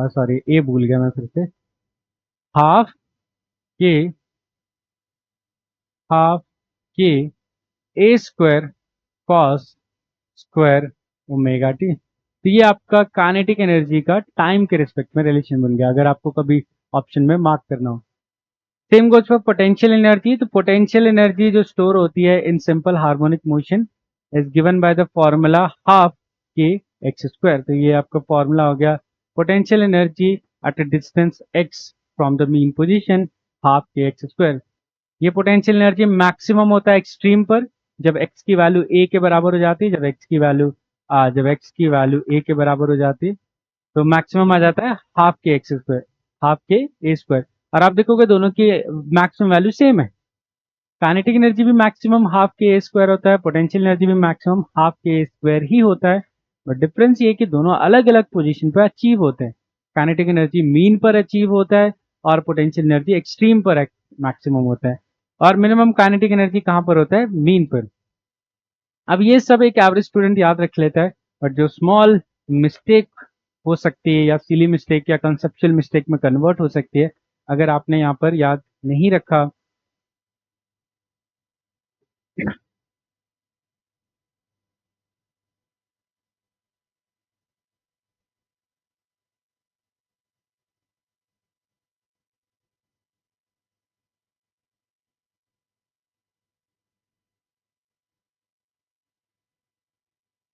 सॉरी ए भूल गया मैं फिर से, हाफ के हाफ के ए square cos square omega t. तो ये आपका काइनेटिक एनर्जी का टाइम के रिस्पेक्ट में रिलेशन बन गया, अगर आपको कभी ऑप्शन में मार्क करना हो। Same goes for potential energy. तो पोटेंशियल एनर्जी जो स्टोर होती है इन simple harmonic motion is given by the formula half k x square. तो ये आपका फॉर्मूला हो गया potential energy at a distance x from the mean position, half k x square. ये पोटेंशियल एनर्जी मैक्सिमम होता है एक्सट्रीम पर, जब x की वैल्यू a के बराबर हो जाती है, जब x की वैल्यू a के बराबर हो जाती है तो मैक्सिमम आ जाता है half k x square, half के ए स्क्वायर। और आप देखोगे दोनों की मैक्सिमम वैल्यू सेम है। काइनेटिक एनर्जी भी मैक्सिमम हाफ के ए स्क्वायर होता है, पोटेंशियल एनर्जी भी मैक्सिमम हाफ के ए स्क्वायर ही होता है। बट डिफरेंस ये कि दोनों अलग अलग पोजीशन पर अचीव होते हैं। काइनेटिक एनर्जी मीन पर अचीव होता है और पोटेंशियल एनर्जी एक्सट्रीम पर मैक्सिमम होता है। और मिनिमम काइनेटिक एनर्जी कहां पर होता है? मीन पर। अब ये सब एक एवरेज स्टूडेंट याद रख लेता है, बट जो स्मॉल मिस्टेक हो सकती है या सिली मिस्टेक या कंसेप्चुअल मिस्टेक में कन्वर्ट हो सकती है, अगर आपने यहाँ पर याद नहीं रखा।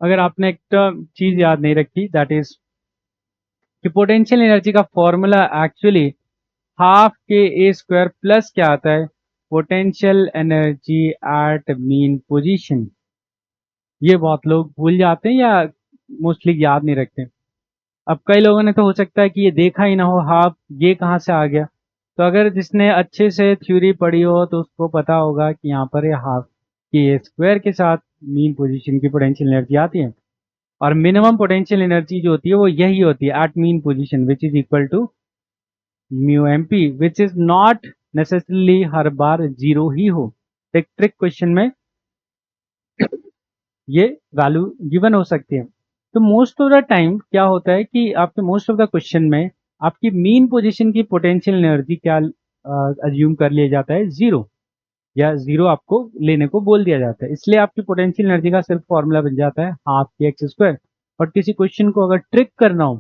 अगर आपने एक चीज याद नहीं रखी, दैट इज कि पोटेंशियल एनर्जी का फॉर्मूला एक्चुअली हाफ के ए स्क्वायर प्लस क्या आता है? Potential energy at mean position. ये बहुत लोग भूल जाते हैं या मोस्टली याद नहीं रखते। अब कई लोगों ने तो हो सकता है कि ये देखा ही ना हो, हाफ ये कहाँ से आ गया। तो अगर जिसने अच्छे से थ्योरी पढ़ी हो तो उसको पता होगा कि यहाँ पर ये हाफ के स्क्वायर के साथ मीन पोजीशन की पोटेंशियल एनर्जी आती है। और मिनिमम पोटेंशियल एनर्जी जो होती है वो यही होती है at mean position, which is equal to mu m p, which is not necessarily हर बार जीरो ही हो। एक ट्रिक क्वेश्चन में ये वैल्यू गिवन हो सकती है। तो मोस्ट ऑफ द टाइम क्या होता है कि आपके मोस्ट ऑफ द क्वेश्चन में आपकी मीन पोजीशन की पोटेंशियल एनर्जी क्या अज्यूम कर लिया जाता है? जीरो, या जीरो आपको लेने को बोल दिया जाता है। इसलिए आपकी पोटेंशियल एनर्जी का सिर्फ फॉर्मूला बन जाता है हाफ के एक्स स्क्वायर। और किसी क्वेश्चन को अगर ट्रिक करना हो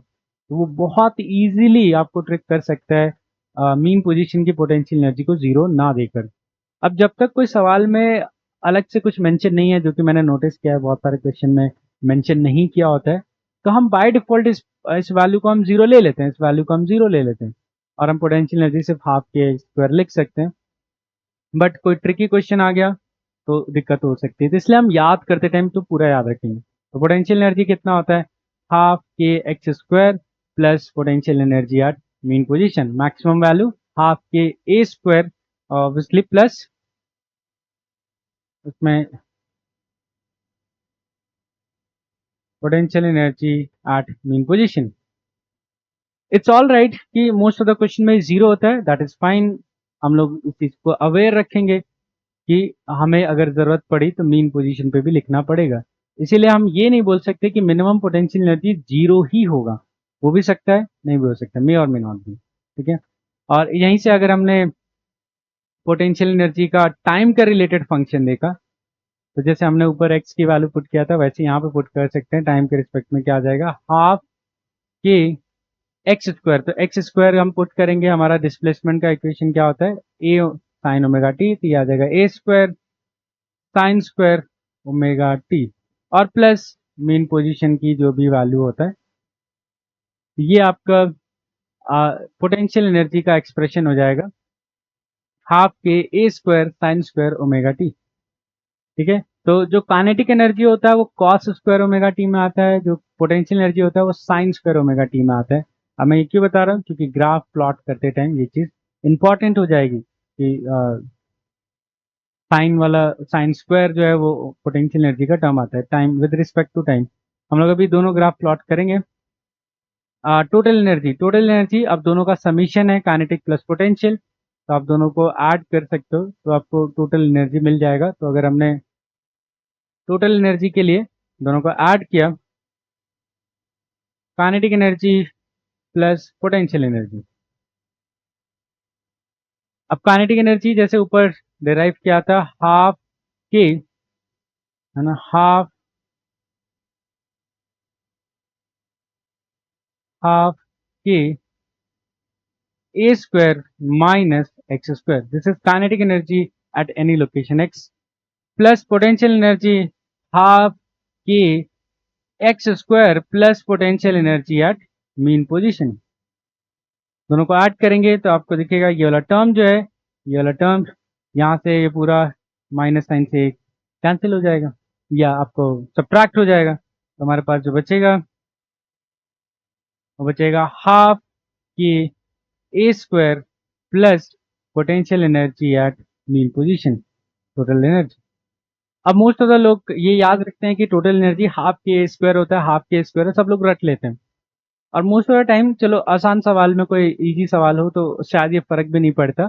तो वो बहुत इजीली आपको ट्रिक कर सकता है मीन पोजीशन की पोटेंशियल एनर्जी को जीरो ना देकर। अब जब तक कोई सवाल में अलग से कुछ मेंशन नहीं है, जो कि मैंने नोटिस किया है बहुत सारे क्वेश्चन में मेंशन नहीं किया होता है, तो हम बाय डिफॉल्ट इस वैल्यू को हम जीरो ले लेते हैं, इस वैल्यू को हम जीरो ले लेते हैं और हम पोटेंशियल एनर्जी सिर्फ हाफ के स्क्वायर लिख सकते हैं। बट कोई ट्रिकी क्वेश्चन आ गया तो दिक्कत हो सकती है, तो इसलिए हम याद करते टाइम तो पूरा याद रखेंगे। तो पोटेंशियल एनर्जी कितना होता है? Half k x square plus potential energy at mean position, maximum value half के ए स्क्वायर ऑब्वियसली प्लस उसमें potential energy at mean position. It's all right कि मोस्ट ऑफ द क्वेश्चन में जीरो होता है, that is fine. हम लोग इस चीज को अवेयर रखेंगे कि हमें अगर जरूरत पड़ी तो मीन पोजीशन पे भी लिखना पड़ेगा। इसीलिए हम ये नहीं बोल सकते कि मिनिमम पोटेंशियल एनर्जी जीरो ही होगा, हो भी सकता है, नहीं भी हो सकता, मे और मे नॉट भी। ठीक है। और यहीं से अगर हमने पोटेंशियल एनर्जी का टाइम का रिलेटेड फंक्शन देखा, तो जैसे हमने ऊपर एक्स की वैल्यू पुट किया था वैसे यहाँ पे पुट कर सकते हैं। टाइम के रिस्पेक्ट में क्या आ जाएगा? Half k x square. तो एक्स स्क्वायर हम पुट करेंगे, हमारा डिस्प्लेसमेंट का इक्वेशन क्या होता है? ए साइन ओमेगा टी, तो ये आ जाएगा a square sine square omega t और प्लस मीन पोजीशन की जो भी वैल्यू होता है। ये आपका पोटेंशियल एनर्जी का एक्सप्रेशन हो जाएगा हाफ के ए square sine square omega t. ठीक है। तो जो काइनेटिक एनर्जी होता है वो कॉस स्क्वायर ओमेगा टी में आता है, जो पोटेंशियल एनर्जी होता है वो साइन स्क्वायर ओमेगा टी में आता है। अब मैं ये क्यों बता रहा हूँ? क्योंकि ग्राफ प्लॉट करते टाइम ये चीज इंपॉर्टेंट हो जाएगी कि साइन वाला साइन स्क्वायर जो है वो पोटेंशियल एनर्जी का टर्म आता है time with respect to time. हम लोग अभी दोनों ग्राफ प्लॉट करेंगे। टोटल एनर्जी अब दोनों का समीशन है, काइनेटिक प्लस पोटेंशियल। तो आप दोनों को ऐड कर सकते हो तो आपको टोटल एनर्जी मिल जाएगा। तो अगर हमने टोटल एनर्जी के लिए दोनों को ऐड किया, kinetic energy plus potential energy. अब काइनेटिक एनर्जी जैसे ऊपर डिराइव किया था हाफ के, है ना, हाफ के a square minus x square. This is kinetic energy at any location x plus potential energy half k x square plus potential energy at mean position. दोनों को ऐड करेंगे तो आपको दिखेगा ये वाला टर्म जो है, ये वाला टर्म यहाँ से ये पूरा माइनस साइन से कैंसिल हो जाएगा या आपको सब्ट्रैक्ट हो जाएगा। तो हमारे पास जो बचेगा वो बचेगा हाफ के a square plus potential energy at mean position, total energy। अब मोस्ट ऑफ द लोग ये याद रखते हैं कि टोटल एनर्जी हाफ के स्क्वायर होता है, हाफ के स्क्वायर है, सब लोग रख लेते हैं। और मोस्ट ऑफ द टाइम चलो आसान सवाल में कोई इजी सवाल हो तो शायद ये फर्क भी नहीं पड़ता,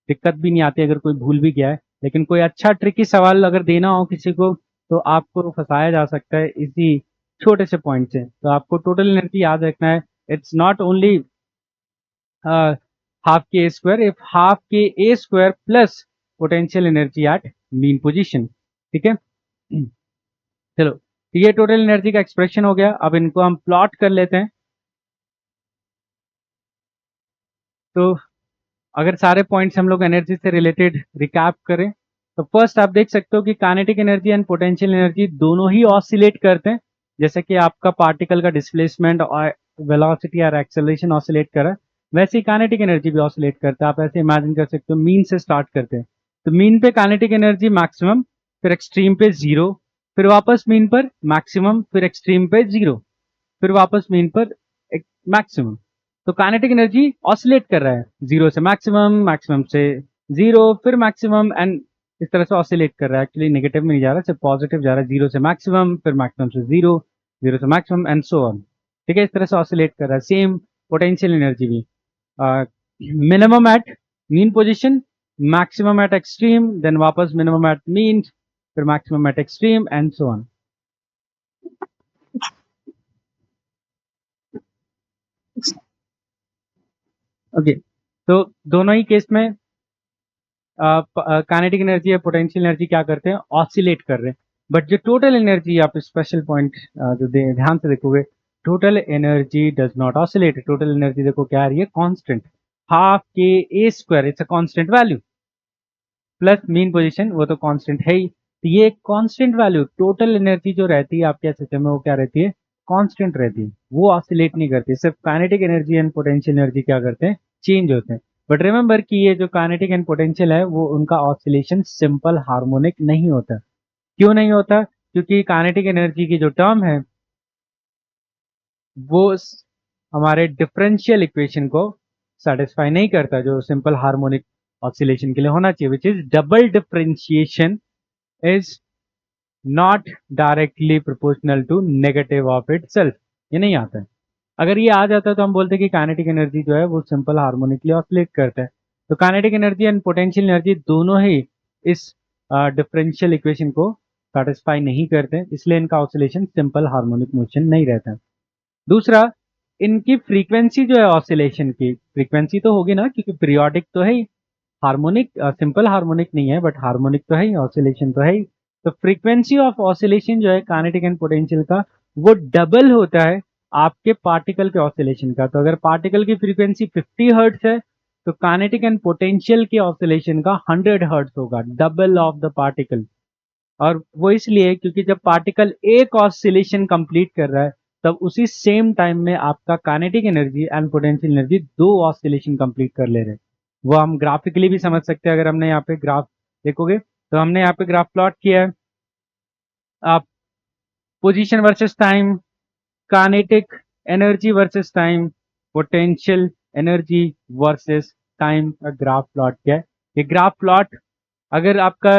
दिक्कत भी नहीं आती अगर कोई भूल भी गया है। लेकिन कोई अच्छा ट्रिकी सवाल अगर देना हो किसी को तो आपको फंसाया जा सकता है इसी छोटे से पॉइंट से। तो आपको टोटल एनर्जी याद रखना है, इट्स नॉट ओनली हाफ के स्क्वायर, इफ हाफ के ए square plus potential energy at mean position. ठीक है, चलो तो ये टोटल एनर्जी का एक्सप्रेशन हो गया। अब इनको हम प्लॉट कर लेते हैं। तो अगर सारे पॉइंट्स हम लोग एनर्जी से रिलेटेड रिकैप करें तो फर्स्ट आप देख सकते हो कि kinetic energy and potential energy दोनों ही ऑसिलेट करते हैं। जैसे कि आपका पार्टिकल का डिस्प्लेसमेंट और वेलोसिटी और एक्सेलरेशन ऑसिलेट कर रहा है, वैसे ही काइनेटिक एनर्जी भी ऑसिलेट करता है। आप ऐसे इमेजिन कर सकते हो, मीन से स्टार्ट करते हैं तो मीन पे काइनेटिक एनर्जी मैक्सिमम, फिर एक्सट्रीम पे जीरो, फिर वापस मीन पर मैक्सिमम, फिर एक्सट्रीम पे जीरो, फिर वापस मीन पर मैक्सिमम। तो काइनेटिक एनर्जी ऑसिलेट कर रहा है, जीरो से मैक्सिमम, मैक्सिमम से जीरो, फिर मैक्सिमम, एंड इस तरह से ऑसिलेट कर रहा है। एक्चुअली नेगेटिव में नहीं जा रहा, सिर्फ पॉजिटिव जा रहा है, जीरो से मैक्सिमम, फिर मैक्सिमम से जीरो, जीरो से मैक्सिमम एंड सो ऑन। ठीक है, इस तरह से ऑसिलेट कर रहा है। सेम पोटेंशियल एनर्जी भी minimum at mean position, maximum at extreme, then वापस मिनिमम एट मीन, फिर maximum at extreme and so on. Okay, तो दोनों ही केस में काइनेटिक एनर्जी या पोटेंशियल एनर्जी क्या करते हैं, ऑसिलेट कर रहे हैं। बट जो टोटल एनर्जी, आप स्पेशल पॉइंट जो ध्यान से देखोगे, total energy does not oscillate. Total energy देखो क्या आ रही है, कांस्टेंट, हाफ के ए square, it's a constant value, plus mean position वो तो कांस्टेंट है ही। तो ये कांस्टेंट वैल्यू टोटल एनर्जी जो रहती है आपके सिस्टम में वो क्या रहती है, कांस्टेंट रहती है, वो ऑसिलेट नहीं करती। सिर्फ kinetic energy and potential energy क्या करते हैं, चेंज होते हैं। बट रिमेंबर कि ये जो काइनेटिक एंड पोटेंशियल है वो उनका ऑसिलेशन सिंपल हार्मोनिक नहीं होता। क्यों नहीं होता, क्योंकि काइनेटिक एनर्जी की जो टर्म है वो हमारे डिफरेंशियल इक्वेशन को सेटिस्फाई नहीं करता जो सिंपल हार्मोनिक ऑसिलेशन के लिए होना चाहिए, which is double differentiation is not directly proportional to negative of itself. ये नहीं आता है। अगर ये आ जाता है तो हम बोलते हैं कि काइनेटिक एनर्जी जो है वो सिंपल हार्मोनिकली ऑसिलेट करता है। तो kinetic energy and potential energy दोनों ही इस डिफरेंशियल इक्वेशन को सेटिस्फाई नहीं करते, इसलिए इनका ऑसिलेशन सिंपल हार्मोनिक मोशन नहीं रहता है। दूसरा, इनकी फ्रीक्वेंसी जो है ऑसिलेशन की, फ्रीक्वेंसी तो होगी ना, क्योंकि पीरियोडिक तो है ही, हार्मोनिक सिंपल हार्मोनिक नहीं है बट हार्मोनिक तो है ही, ऑसिलेशन तो है ही। तो फ्रीक्वेंसी ऑफ ऑसिलेशन जो है काइनेटिक एंड पोटेंशियल का वो डबल होता है आपके पार्टिकल के ऑसिलेशन का। तो अगर पार्टिकल की फ्रीक्वेंसी 50 हर्ट्ज है तो काइनेटिक एंड पोटेंशियल के ऑसिलेशन का 100 हर्ट्ज होगा, डबल ऑफ द पार्टिकल। और वो इसलिए क्योंकि जब पार्टिकल एक ऑसिलेशन कंप्लीट कर रहा है तब उसी सेम टाइम में आपका kinetic energy and potential energy दो ऑसिलेशन कंप्लीट कर ले रहे हैं। वो हम ग्राफिकली भी समझ सकते हैं। अगर हमने यहाँ पे ग्राफ देखोगे तो हमने यहाँ पे ग्राफ प्लॉट किया है, आप position versus time, kinetic energy versus time, potential energy versus time का ग्राफ प्लॉट किया है। ये ग्राफ प्लॉट अगर आपका,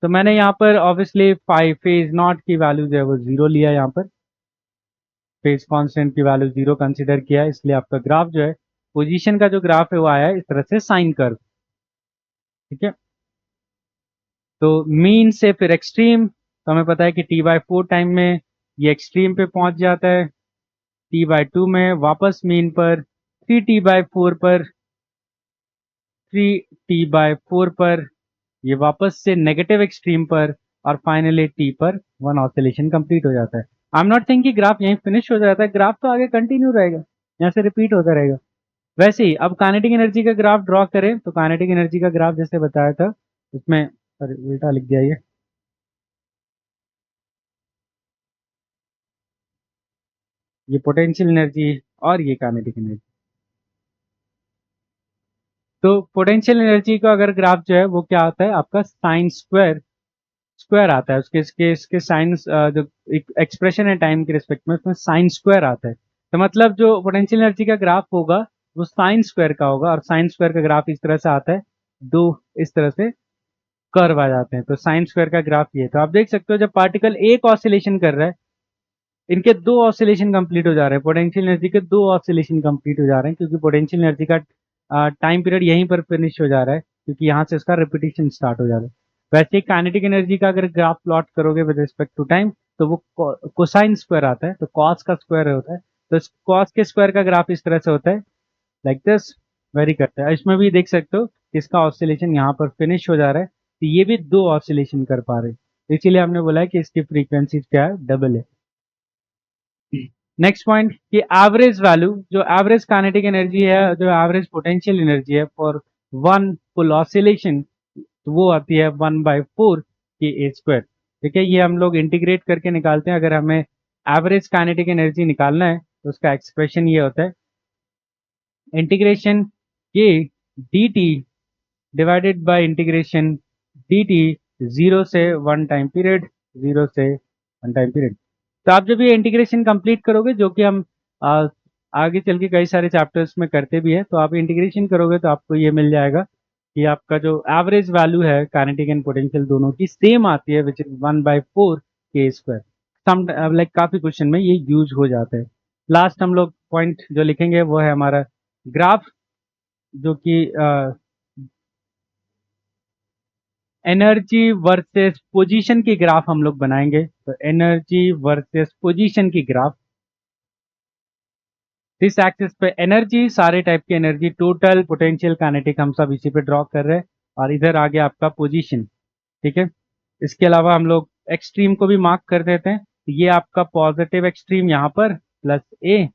तो मैंने यहाँ पर ऑब्वियसली फाइव फेज नॉट की वैल्यू जो है वो जीरो लिया, यहाँ पर फेज कांस्टेंट की वैल्यू जीरो कंसीडर किया है, इसलिए आपका ग्राफ जो है, पोजीशन का जो ग्राफ है वो आया है इस तरह से साइन कर्व। ठीक है, तो मीन से फिर एक्सट्रीम, तो हमें पता है कि t/4 टाइम में ये एक्सट्रीम पे पहुंच जाता है t/2 में, वापस मीन पर 3t/4 पर, 3t/4 पर, ये वापस से नेगेटिव एक्सट्रीम पर, और फाइनली टी पर वन ऑसिलेशन कंप्लीट हो जाता है। आई एम नॉट सेइंग कि ग्राफ यहीं फिनिश हो जाता है, ग्राफ तो आगे कंटिन्यू रहेगा, यहाँ से रिपीट होता रहेगा। वैसे ही अब काइनेटिक एनर्जी का ग्राफ ड्रॉ करें तो काइनेटिक एनर्जी का ग्राफ जैसे बताया था उसमें, सॉरी उल्टा लिख दिया ये पोटेंशियल एनर्जी और ये काइनेटिक एनर्जी। तो पोटेंशियल एनर्जी का अगर ग्राफ जो है वो क्या आता है आपका साइन स्क्वायर स्क्वायर आता है, उसके इसके साइंस जो एक्सप्रेशन है टाइम के रिस्पेक्ट में उसमें साइन स्क्वायर आता है। तो मतलब जो पोटेंशियल एनर्जी का ग्राफ होगा वो साइन स्क्वायर का होगा, और साइन स्क्वायर का ग्राफ इस तरह से आता है, दो इस तरह से कर्व आ जाते हैं, तो साइन स्क्वायर का ग्राफ ये है। तो आप देख सकते हो जब पार्टिकल एक ऑसिलेशन कर रहा है, इनके दो ऑसिलेशन कंप्लीट हो जा रहे हैं, पोटेंशियल एनर्जी के दो ऑसिलेशन कंप्लीट हो जा रहे हैं, क्योंकि पोटेंशियल एनर्जी का टाइम पीरियड यहीं पर फिनिश हो जा रहा है, क्योंकि यहाँ से उसका रिपीटिशन स्टार्ट हो जा रहा है। वैसे ही काइनेटिक एनर्जी का अगर ग्राफ प्लॉट करोगे विद रिस्पेक्ट टू टाइम तो वो कोसाइन स्क्वायर आता है, तो कॉस का स्क्वायर होता है, तो कॉस के स्क्वायर का ग्राफ इस तरह से होता है, लाइक दिस, वेरी करता है। इसमें भी देख सकते हो इसका ऑसिलेशन यहाँ पर फिनिश हो जा रहा है, तो ये भी दो ऑसिलेशन कर पा रहे हैं, इसीलिए हमने बोला है कि इसकी फ्रीक्वेंसी क्या है, डबल है। नेक्स्ट पॉइंट कि एवरेज वैल्यू, जो एवरेज काइनेटिक एनर्जी है, जो एवरेज पोटेंशियल एनर्जी है फॉर वन फुल ऑसिलेशन, तो वो आती है 1/4 के ए स्क्वायर। ठीक है, ये हम लोग इंटीग्रेट करके निकालते हैं। अगर हमें एवरेज काइनेटिक एनर्जी निकालना है तो उसका एक्सप्रेशन ये होता है इंटीग्रेशन के D T divided by integration D T, zero से वन टाइम पीरियड, जीरो से वन टाइम पीरियड। तो आप जब ये इंटीग्रेशन कंप्लीट करोगे, जो कि हम आगे चल के कई सारे चैप्टर्स में करते भी है, तो आप इंटीग्रेशन करोगे तो आपको ये मिल जाएगा कि आपका जो एवरेज वैल्यू है काइनेटिक एंड पोटेंशियल दोनों की सेम आती है, विच इज 1/4 के स्क्वायर। सम लाइक काफी क्वेश्चन में ये यूज हो जाता है। लास्ट हम लोग पॉइंट जो लिखेंगे वो है हमारा ग्राफ, जो कि एनर्जी वर्सेस पोजीशन की ग्राफ हम लोग बनाएंगे। तो एनर्जी वर्सेस पोजीशन की ग्राफ, इस एक्सिस पे एनर्जी, सारे टाइप की एनर्जी, टोटल, पोटेंशियल, काइनेटिक, हम सब इसी पे ड्रॉ कर रहे हैं, और इधर आगे आपका पोजीशन। ठीक है, इसके अलावा हम लोग एक्सट्रीम को भी मार्क कर देते हैं। तो ये आपका पॉजिटिव एक्सट्रीम यहाँ पर प्लस ए,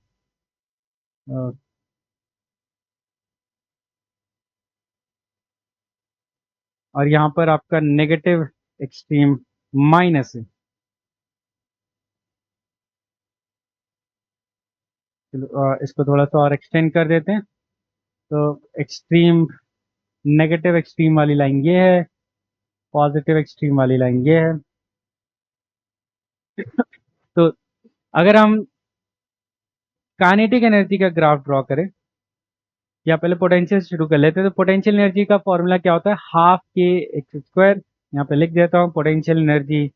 और यहाँ पर आपका नेगेटिव एक्सट्रीम माइनस है। चलो इसको थोड़ा सा और एक्सटेंड कर देते हैं। तो एक्सट्रीम, नेगेटिव एक्सट्रीम वाली लाइन ये है, पॉजिटिव एक्सट्रीम वाली लाइन ये है। तो अगर हम काइनेटिक एनर्जी का ग्राफ ड्रॉ करें, या पहले पोटेंशियल से शुरू कर लेते हैं, तो पोटेंशियल एनर्जी का फॉर्मूला क्या होता है, हाफ के एक्स स्क्वायर। यहाँ पे लिख देता हूँ पोटेंशियल एनर्जी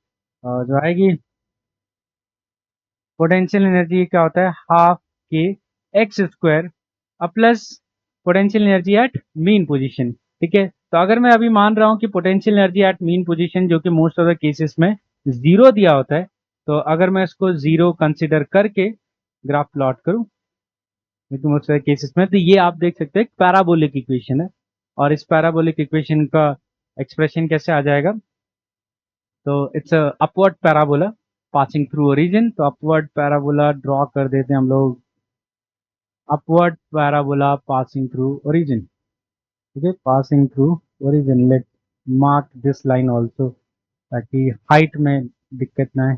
जो आएगी, पोटेंशियल एनर्जी क्या होता है, half k x square plus potential energy at mean position. ठीक है, तो अगर मैं अभी मान रहा हूँ कि potential energy at mean position, जो कि मोस्ट ऑफ द केसेस में जीरो दिया होता है, तो अगर मैं इसको जीरो कंसिडर करके ग्राफ प्लॉट करूं मोस्ट ऑफ द केसेस में, तो ये आप देख सकते हैं पैराबोलिक इक्वेशन है, और इस पैराबोलिक इक्वेशन का एक्सप्रेशन कैसे आ जाएगा, तो it's upward parabola passing through origin. तो अपवर्ड पैराबोला ड्रॉ कर देते हैं हम लोग, upward parabola passing through origin. ठीक है, passing through origin, let mark this line also, ताकि हाइट में दिक्कत ना है,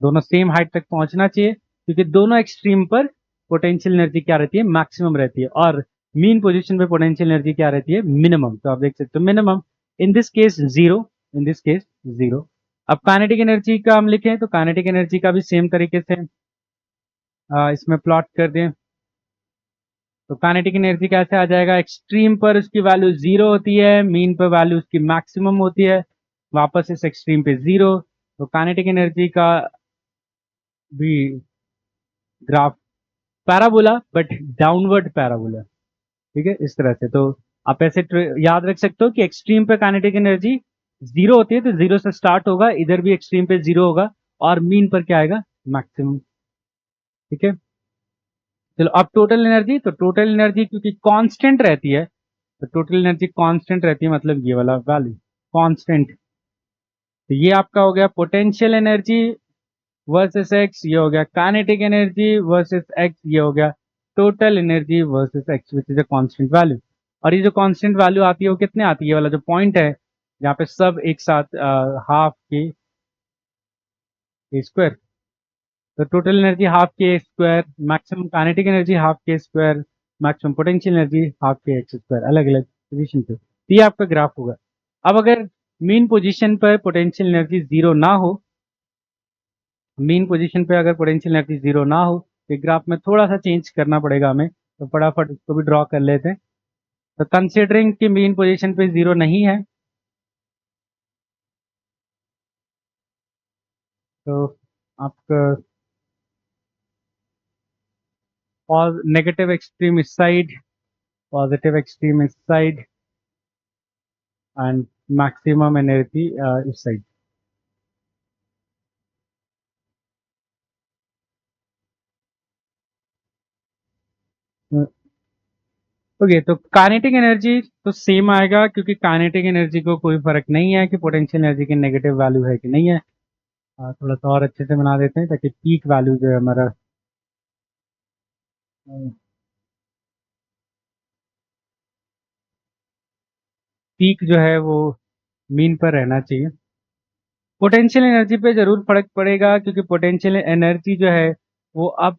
दोनों सेम हाइट तक पहुंचना चाहिए, क्योंकि दोनों एक्सट्रीम पर पोटेंशियल एनर्जी क्या रहती है, मैक्सिमम रहती है, और मीन पोजीशन पे पोटेंशियल एनर्जी क्या रहती है, मिनिमम। तो आप देख सकते हो minimum, in this case zero, in this case zero. अब काइनेटिक एनर्जी का हम लिखें, तो काइनेटिक एनर्जी का भी सेम तरीके से इसमें प्लॉट कर दें। तो काइनेटिक एनर्जी कैसे आ जाएगा, एक्सट्रीम पर उसकी वैल्यू जीरो होती है, मीन पर वैल्यू उसकी मैक्सिमम होती है, वापस इस एक्सट्रीम पे जीरो। तो काइनेटिक एनर्जी का भी graph parabola, but downward parabola. ठीक है, इस तरह से। तो आप ऐसे याद रख सकते हो कि एक्सट्रीम पे काइनेटिक एनर्जी जीरो होती है, तो जीरो से स्टार्ट होगा, इधर भी एक्सट्रीम पे जीरो होगा, और मीन पर क्या आएगा, मैक्सिमम। ठीक है, चलो अब टोटल एनर्जी, तो टोटल एनर्जी क्योंकि कांस्टेंट रहती है, तो टोटल एनर्जी कांस्टेंट रहती है, मतलब ये वाला वैल्यू कांस्टेंट। तो ये आपका हो गया पोटेंशियल एनर्जी वर्सेस एक्स, ये हो गया काइनेटिक एनर्जी वर्सेस एक्स, ये हो गया total energy versus x which is a constant value. और ये जो कांस्टेंट वैल्यू आती है वो कितने आती है, ये वाला जो पॉइंट है जहाँ पे सब एक साथ हाफ के स्क्वायर, तो टोटल एनर्जी हाफ के square, maximum kinetic energy half के square, maximum potential energy half k x square, अलग अलग पोजीशन पे। तो ये आपका ग्राफ होगा। अब अगर मीन पोजीशन पर पोटेंशियल एनर्जी जीरो ना हो, मीन पोजीशन पे अगर पोटेंशियल एनर्जी जीरो ना हो, तो ग्राफ में थोड़ा सा चेंज करना पड़ेगा हमें, तो फटाफट इसको भी ड्रॉ कर लेते हैं। तो कंसिडरिंग कि मीन पोजीशन पे जीरो नहीं है, तो आपका और नेगेटिव एक्सट्रीम इस साइड, पॉजिटिव एक्सट्रीम इस साइड, एंड मैक्सिमम एनर्जी इस साइड। ओके, तो काइनेटिक एनर्जी तो सेम आएगा, क्योंकि काइनेटिक एनर्जी को कोई फर्क नहीं है कि पोटेंशियल एनर्जी की नेगेटिव वैल्यू है कि नहीं है। थोड़ा सा और अच्छे से बना देते हैं ताकि पीक वैल्यू जो है हमारा पीक जो है वो मीन पर रहना चाहिए। पोटेंशियल एनर्जी पे जरूर फर्क पड़ेगा, क्योंकि पोटेंशियल एनर्जी जो है वो अब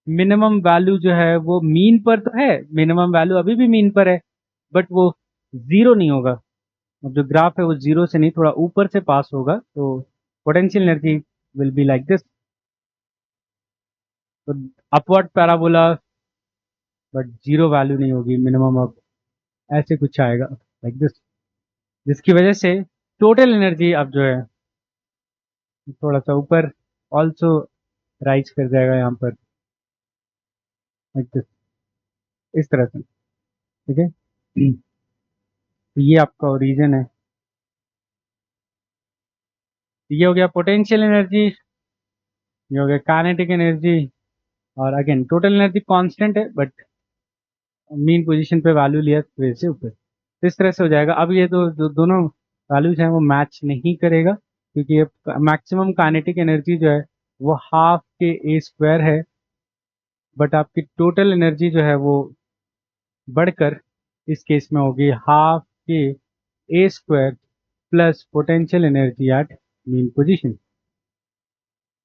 मिनिमम वैल्यू जो है वो मीन पर तो है, मिनिमम वैल्यू अभी भी मीन पर है, बट वो जीरो नहीं होगा। अब जो ग्राफ है वो जीरो से नहीं, थोड़ा ऊपर से पास होगा, तो potential energy will be like this, तो upward parabola, but zero value नहीं होगी, मिनिमम अब ऐसे कुछ आएगा लाइक दिस, जिसकी वजह से टोटल एनर्जी अब जो है थोड़ा सा ऊपर ऑल्सो राइज कर जाएगा यहाँ पर लाइक दिस, इस तरह से। ठीक है, तो ये आपका ओरिजिन है। ये हो गया पोटेंशियल एनर्जी, ये हो गया काइनेटिक एनर्जी, और अगेन टोटल एनर्जी कांस्टेंट है, बट मीन पोजीशन पे वैल्यू लिया तो वजह से ऊपर, तो इस तरह से हो जाएगा। अब ये तो जो दोनों वैल्यूज हैं वो मैच नहीं करेगा, क्योंकि ये मैक्सिमम काइनेटिक एनर्जी जो है वो हाफ के ए स्क्वायर है, बट आपकी टोटल एनर्जी जो है वो बढ़कर इस केस में होगी हाफ के ए square plus potential energy at mean position.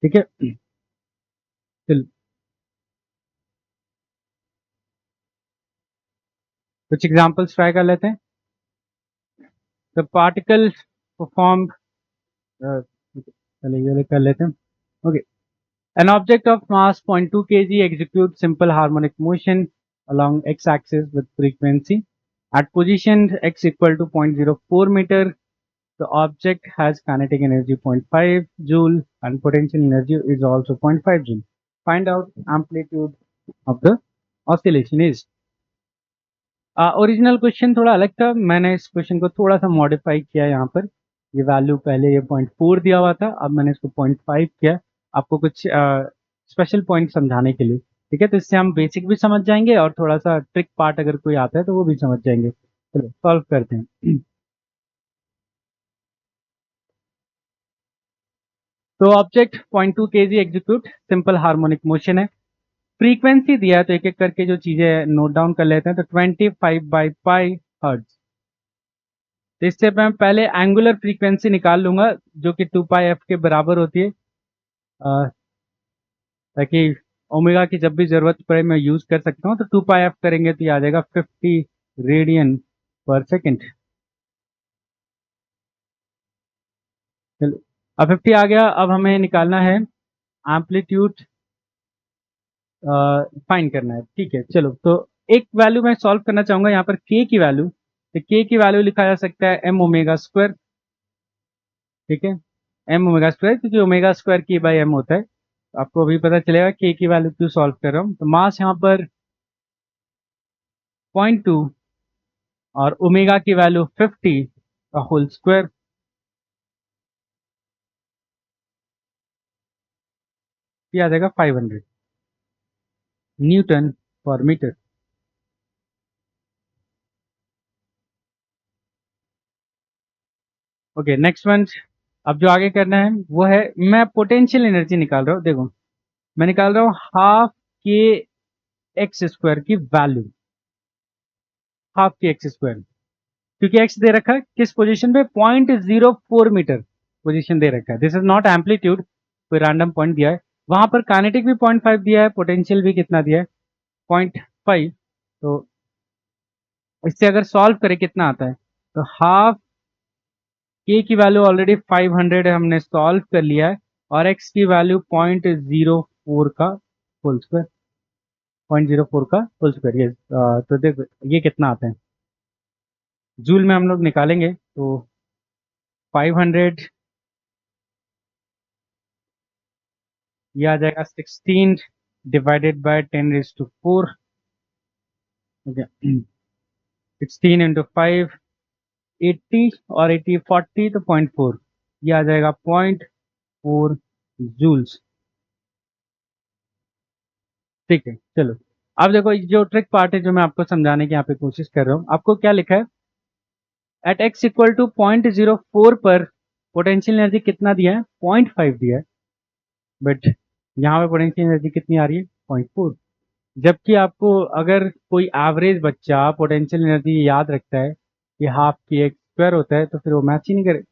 ठीक है, चलो कुछ एग्जांपल्स ट्राई कर लेते हैं। द पार्टिकल परफॉर्म, चलिए ये कर लेते हैं। Okay, an object of mass 0.2 kg executes simple harmonic motion along x-axis with frequency at position x equal to 0.04 meter. The object has kinetic energy 0.5 joule and potential energy is also 0.5 joule. Find out amplitude of the oscillation is. Original question थोड़ा अलग था, मैंने इस question को थोड़ा सा modify किया यहाँ पर। ये वैल्यू पहले ये 0.4 दिया हुआ था, अब मैंने इसको 0.5 किया, आपको कुछ स्पेशल पॉइंट समझाने के लिए। ठीक है, तो इससे हम बेसिक भी समझ जाएंगे और थोड़ा सा ट्रिक पार्ट अगर कोई आता है तो वो भी समझ जाएंगे। चलो सॉल्व करते हैं। तो object 0.2 kg execute simple harmonic motion है, फ्रीक्वेंसी दिया है तो एक एक करके जो चीजें नोट डाउन कर लेते हैं। तो 25/पाई हर्ट्ज, तो इससे मैं पहले एंगुलर फ्रीक्वेंसी निकाल लूंगा जो कि 2πf के बराबर होती है, ताकि ओमेगा की जब भी जरूरत पड़े मैं यूज कर सकता हूँ। तो 2πf करेंगे तो ये आ जाएगा 50 रेडियन पर सेकेंड। चलो अब 50 आ गया, अब हमें निकालना है एम्पलीट्यूड, फाइंड करना है। ठीक है, चलो तो एक वैल्यू मैं सॉल्व करना चाहूंगा यहाँ पर के की वैल्यू, तो के की वैल्यू लिखा जा सकता है एम ओमेगा स्क्वायर। ठीक है, एम ओमेगा स्क्वायर, क्योंकि ओमेगा स्क्वायर के बाई एम होता है। तो आपको अभी पता चलेगा के की वैल्यू क्यों सॉल्व कर रहा हूँ। तो मास यहाँ पर 0.2 और ओमेगा की वैल्यू 50 का होल स्क्वायर। ये आ जाएगा 500 Newton per metre. Okay next one. अब जो आगे करना है वो है, मैं पोटेंशियल एनर्जी निकाल रहा हूँ। देखो मैं निकाल रहा हूँ हाफ के एक्स स्क्वायर की value, half k x square, क्योंकि एक्स दे रखा है किस पोजीशन पे, 0.04 मीटर पोजीशन दे रखा है। दिस इज नॉट एम्पलीट्यूड, कोई रैंडम पॉइंट दिया है। वहां पर काइनेटिक भी 0.5 दिया है, पोटेंशियल भी कितना दिया है 0.5। तो इससे अगर सॉल्व करें कितना आता है, तो हाफ के की वैल्यू ऑलरेडी 500 है, हमने सॉल्व कर लिया है, और एक्स की वैल्यू 0.04 का होल स्क्वायर, 0.04 का होल स्क्वायर। ये तो देखो ये कितना आता है जूल में हम लोग निकालेंगे, तो 500 ये आ जाएगा 16 डिवाइडेड बाय 10⁴। ओके 16 इंटू 5 80, और 80 40 तो 0.4, ये आ जाएगा 0.4 जूल्स। ठीक है चलो, अब देखो जो ट्रिक पार्ट है जो मैं आपको समझाने की यहाँ पे कोशिश कर रहा हूँ। आपको क्या लिखा है, एट एक्स इक्वल टू 0.04 पर पोटेंशियल एनर्जी कितना दिया है, 0.5 दिया है, बट यहाँ पे पोटेंशियल एनर्जी कितनी आ रही है 0.4। जबकि आपको अगर कोई एवरेज बच्चा पोटेंशियल एनर्जी याद रखता है कि हाफ की एक स्क्वायर होता है, तो फिर वो मैच ही नहीं करे।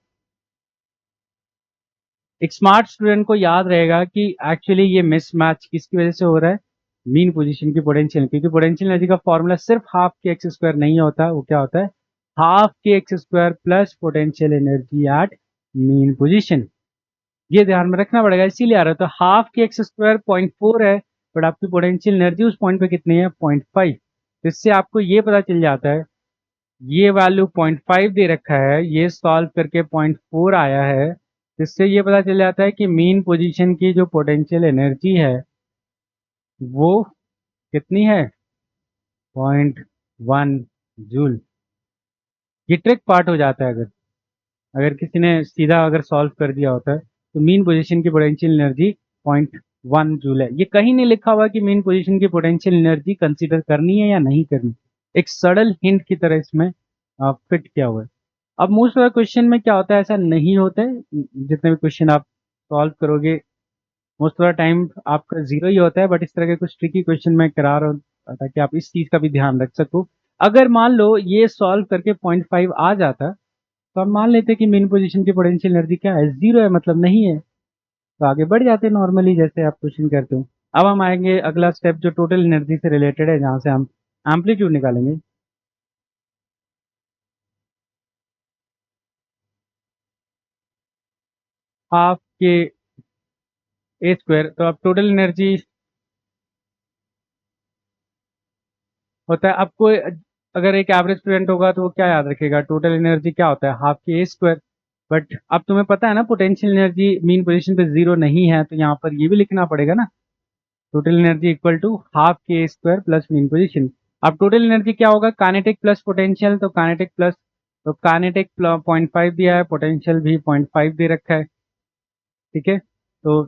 एक स्मार्ट स्टूडेंट को याद रहेगा कि एक्चुअली ये मिसमैच किसकी वजह से हो रहा है, मीन पोजीशन की पोटेंशियल, क्योंकि पोटेंशियल एनर्जी का फॉर्मूला सिर्फ हाफ के एक्स स्क्वायर नहीं होता, वो क्या होता है half k x square plus potential energy at mean position. ये ध्यान में रखना पड़ेगा, इसीलिए आ रहा है। तो हाफ के एक्स स्क्वायर 0.4 है, बट आपकी पोटेंशियल एनर्जी उस पॉइंट पे कितनी है 0.5। तो इससे आपको ये पता चल जाता है, ये वैल्यू 0.5 दे रखा है, ये सॉल्व करके 0.4 आया है। इससे ये पता चल जाता है कि मीन पोजीशन की जो पोटेंशियल एनर्जी है वो कितनी है 0.1 जूल। ये ट्रिक पार्ट हो जाता है। अगर अगर किसी ने सीधा अगर सॉल्व कर दिया होता है, तो मीन पोजीशन की पोटेंशियल एनर्जी 0.1 जूल है। ये कहीं नहीं लिखा हुआ कि मीन पोजीशन की पोटेंशियल एनर्जी कंसीडर करनी है या नहीं करनी, एक सडल हिंट की तरह इसमें फिट किया हुआ है। अब मोस्ट ऑफ द क्वेश्चन में क्या होता है, ऐसा नहीं होता है। जितने भी क्वेश्चन आप सॉल्व करोगे मोस्ट ऑफ द टाइम आपका जीरो ही होता है, बट इस तरह के कुछ ट्रिकी क्वेश्चन मैं करा रहा हूँ ताकि आप इस चीज का भी ध्यान रख सको। अगर मान लो ये सॉल्व करके 0.5 आ जाता, तो हम मान लेते कि मेन पोजीशन की पोटेंशियल एनर्जी क्या है, जीरो है, मतलब नहीं है, तो आगे बढ़ जाते नॉर्मली जैसे आप क्वेश्चन करते हो। अब हम आएंगे अगला स्टेप जो टोटल एनर्जी से रिलेटेड है, जहां से हम एम्पलीट्यूड निकालेंगे। हाफ के ए स्क्वायर, तो अब टोटल एनर्जी होता है आपको, अगर एक एवरेज स्टूडेंट होगा तो वो क्या याद रखेगा, टोटल एनर्जी क्या होता है हाफ के ए स्क्वायर। बट अब तुम्हें पता है ना पोटेंशियल एनर्जी मीन पोजीशन पे जीरो नहीं है, तो यहाँ पर ये भी लिखना पड़ेगा ना, total energy equal to half के स्क्वायर प्लस मीन पोजीशन। अब टोटल एनर्जी क्या होगा, काइनेटिक प्लस पोटेंशियल, तो काइनेटिक प्लस, तो काइनेटिक 0.5 दिया है, पोटेंशियल भी 0.5 दे रखा है। ठीक है, तो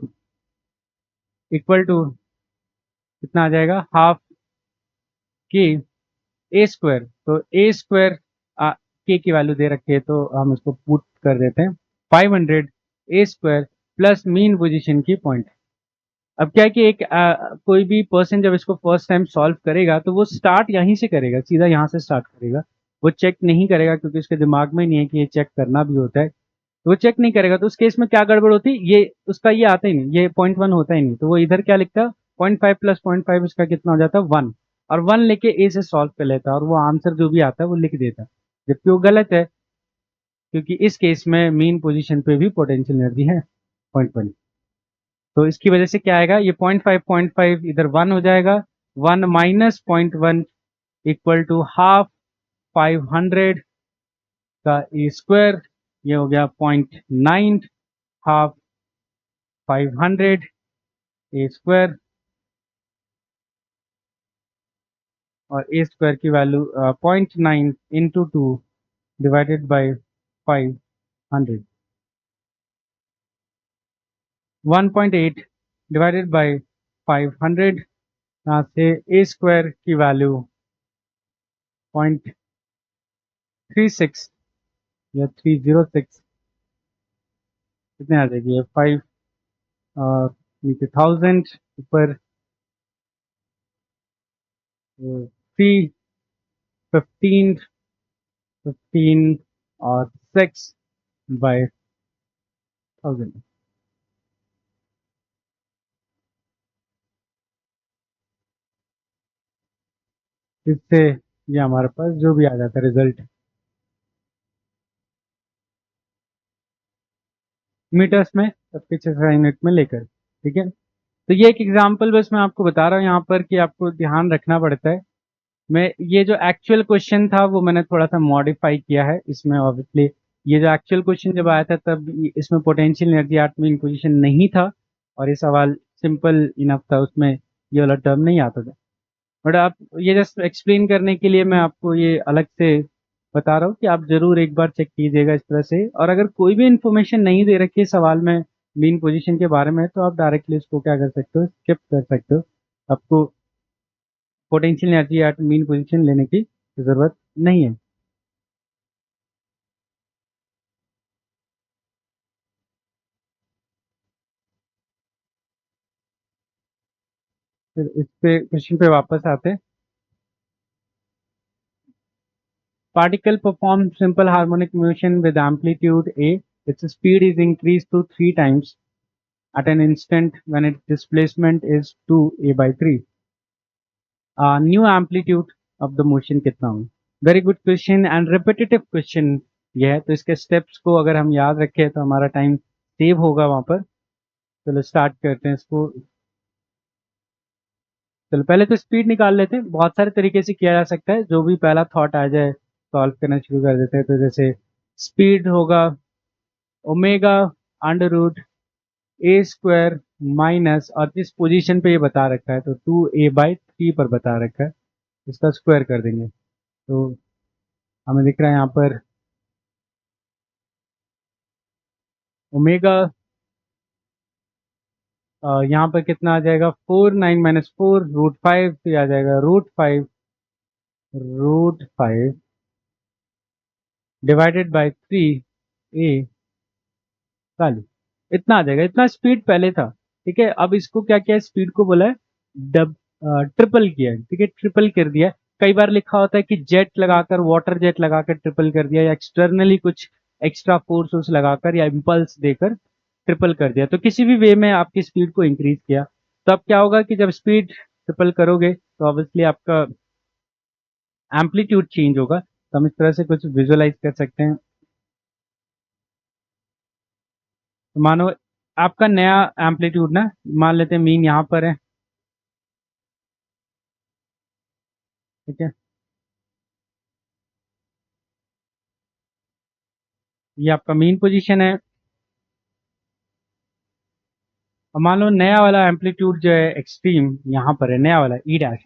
इक्वल टू कितना आ जाएगा हाफ के ए स्क्वायर, तो ए स्क्वायर के की वैल्यू दे रखी है, तो हम इसको पुट कर देते हैं 500 ए स्क्वायर प्लस मीन पोजीशन की पॉइंट। अब क्या है कि एक कोई भी पर्सन जब इसको फर्स्ट टाइम सॉल्व करेगा, तो वो स्टार्ट यहीं से करेगा, सीधा यहाँ से स्टार्ट करेगा। वो चेक नहीं करेगा, क्योंकि उसके दिमाग में नहीं है कि ये चेक करना भी होता है, तो वो चेक नहीं करेगा। तो उस केस में क्या गड़बड़ होती, ये उसका ये आता ही नहीं, ये 0.1 होता ही नहीं, तो वो इधर क्या लिखता, 0.5 प्लस 0.5 इसका कितना हो जाता है 1, और 1 लेके ए से सॉल्व कर लेता है, और वो आंसर जो भी आता है वो लिख देता है, जबकि वो गलत है, क्योंकि इस केस में मीन पोजीशन पे भी पोटेंशियल एनर्जी है 0.1। तो इसकी वजह से क्या आएगा, ये 0.5 इधर 1 हो जाएगा, 1 माइनस 0.1 इक्वल टू हाफ 500 का ए स्क्वायर, ये हो गया 0.9 हाफ 500 ए स्क्वायर, और ए स्क्वायर की value 0.9 into 2 divided by 500, 1.8 divided by 500, यहाँ से ए स्क्वायर की वैल्यू 0.36 या 306 कितने आ जाएगी, ये 5 नीचे 1000 ऊपर 3 15 और 6 बाय 1000। इससे ये हमारे पास जो भी आ जाता है रिजल्ट मीटर्स में, सबके 6 यूनिट में लेकर, ठीक है। तो ये एक एग्जांपल बस मैं आपको बता रहा हूँ यहाँ पर कि आपको ध्यान रखना पड़ता है। मैं ये जो एक्चुअल क्वेश्चन था वो मैंने थोड़ा सा मॉडिफाई किया है इसमें, ऑब्वियसली ये जो एक्चुअल क्वेश्चन जब आया था तब इसमें potential energy at mean position नहीं था और ये सवाल सिंपल इनफ था, उसमें ये वाला टर्म नहीं आता था। बट आप ये जस्ट एक्सप्लेन करने के लिए मैं आपको ये अलग से बता रहा हूँ कि आप जरूर एक बार चेक कीजिएगा इस तरह से, और अगर कोई भी इंफॉर्मेशन नहीं दे रखी है सवाल में मीन पोजीशन के बारे में तो आप डायरेक्टली उसको क्या कर सकते हो, स्किप कर सकते हो। आपको potential energy at mean position लेने की जरूरत नहीं है। फिर इस पे क्वेश्चन पे वापस आते हैं। Particle perform simple harmonic motion with amplitude A, its speed is increased to 3 times at an instant when its displacement is 2a by 3. New amplitude of the motion कितना हो। Very good question and repetitive question ये है, तो इसके steps को अगर हम याद रखें तो हमारा टाइम सेव होगा वहां पर। चलो स्टार्ट करते हैं इसको। चलो पहले तो स्पीड निकाल लेते हैं, बहुत सारे तरीके से किया जा सकता है, जो भी पहला थॉट आ जाए सॉल्व करना शुरू कर देते हैं। तो जैसे स्पीड होगा ओमेगा अंडर रूट ए स्क्वायर माइनस, और जिस पोजीशन पे ये बता रखा है तो 2a/3 पर बता रखा है, इसका स्क्वायर कर देंगे तो हमें दिख रहा है यहाँ पर ओमेगा यहाँ पर कितना आ जाएगा 4 9 - 4 √5, तो ये आ जाएगा √5 डिवाइडेड बाय 3a वैल्यू, इतना आ जाएगा। इतना स्पीड पहले था, ठीक है। अब इसको क्या किया है, स्पीड को बोला है डब ट्रिपल किया है, ठीक है, ट्रिपल कर दिया है। कई बार लिखा होता है कि जेट लगाकर, वाटर जेट लगाकर ट्रिपल कर दिया, या एक्सटर्नली कुछ एक्स्ट्रा फोर्स लगाकर या इम्पल्स देकर ट्रिपल कर दिया। तो किसी भी वे में आपकी स्पीड को इंक्रीज किया, तो अब क्या होगा कि जब स्पीड ट्रिपल करोगे तो ऑब्वियसली आपका एम्पलीट्यूड चेंज होगा। तो हम इस तरह से कुछ विजुअलाइज कर सकते हैं। तो मानो आपका नया एम्पलीट्यूड ना, मान लेते हैं मीन यहाँ पर है, ठीक है, ये आपका मीन पोजीशन है। और मान लो नया वाला एम्पलीट्यूड जो है एक्सट्रीम यहाँ पर है, नया वाला ई डैश,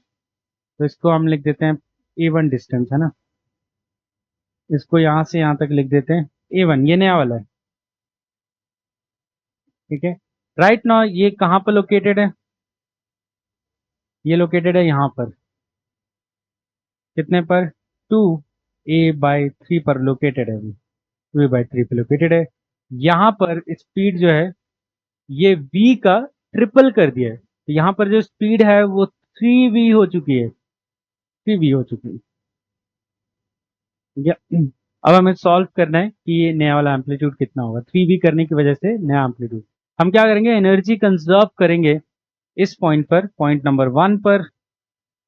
तो इसको हम लिख देते हैं A1 डिस्टेंस, है ना। इसको यहाँ से यहाँ तक लिख देते हैं A1, ये नया वाला है, ठीक है। राइट नाउ ये कहाँ पर लोकेटेड है, ये लोकेटेड है यहाँ पर, कितने पर, 2a/3 पर लोकेटेड है, 2a/3 पे लोकेटेड है। यहाँ पर स्पीड जो है ये v का ट्रिपल कर दिया है, तो यहाँ पर जो स्पीड है वो 3v हो चुकी है, 3v हो चुकी है, ठीक है। अब हमें सॉल्व करना है कि ये नया वाला एम्पलीट्यूड कितना होगा, 3v करने की वजह से नया एम्पलीट्यूड। हम क्या करेंगे, एनर्जी कंजर्व करेंगे इस पॉइंट पर, पॉइंट नंबर 1 पर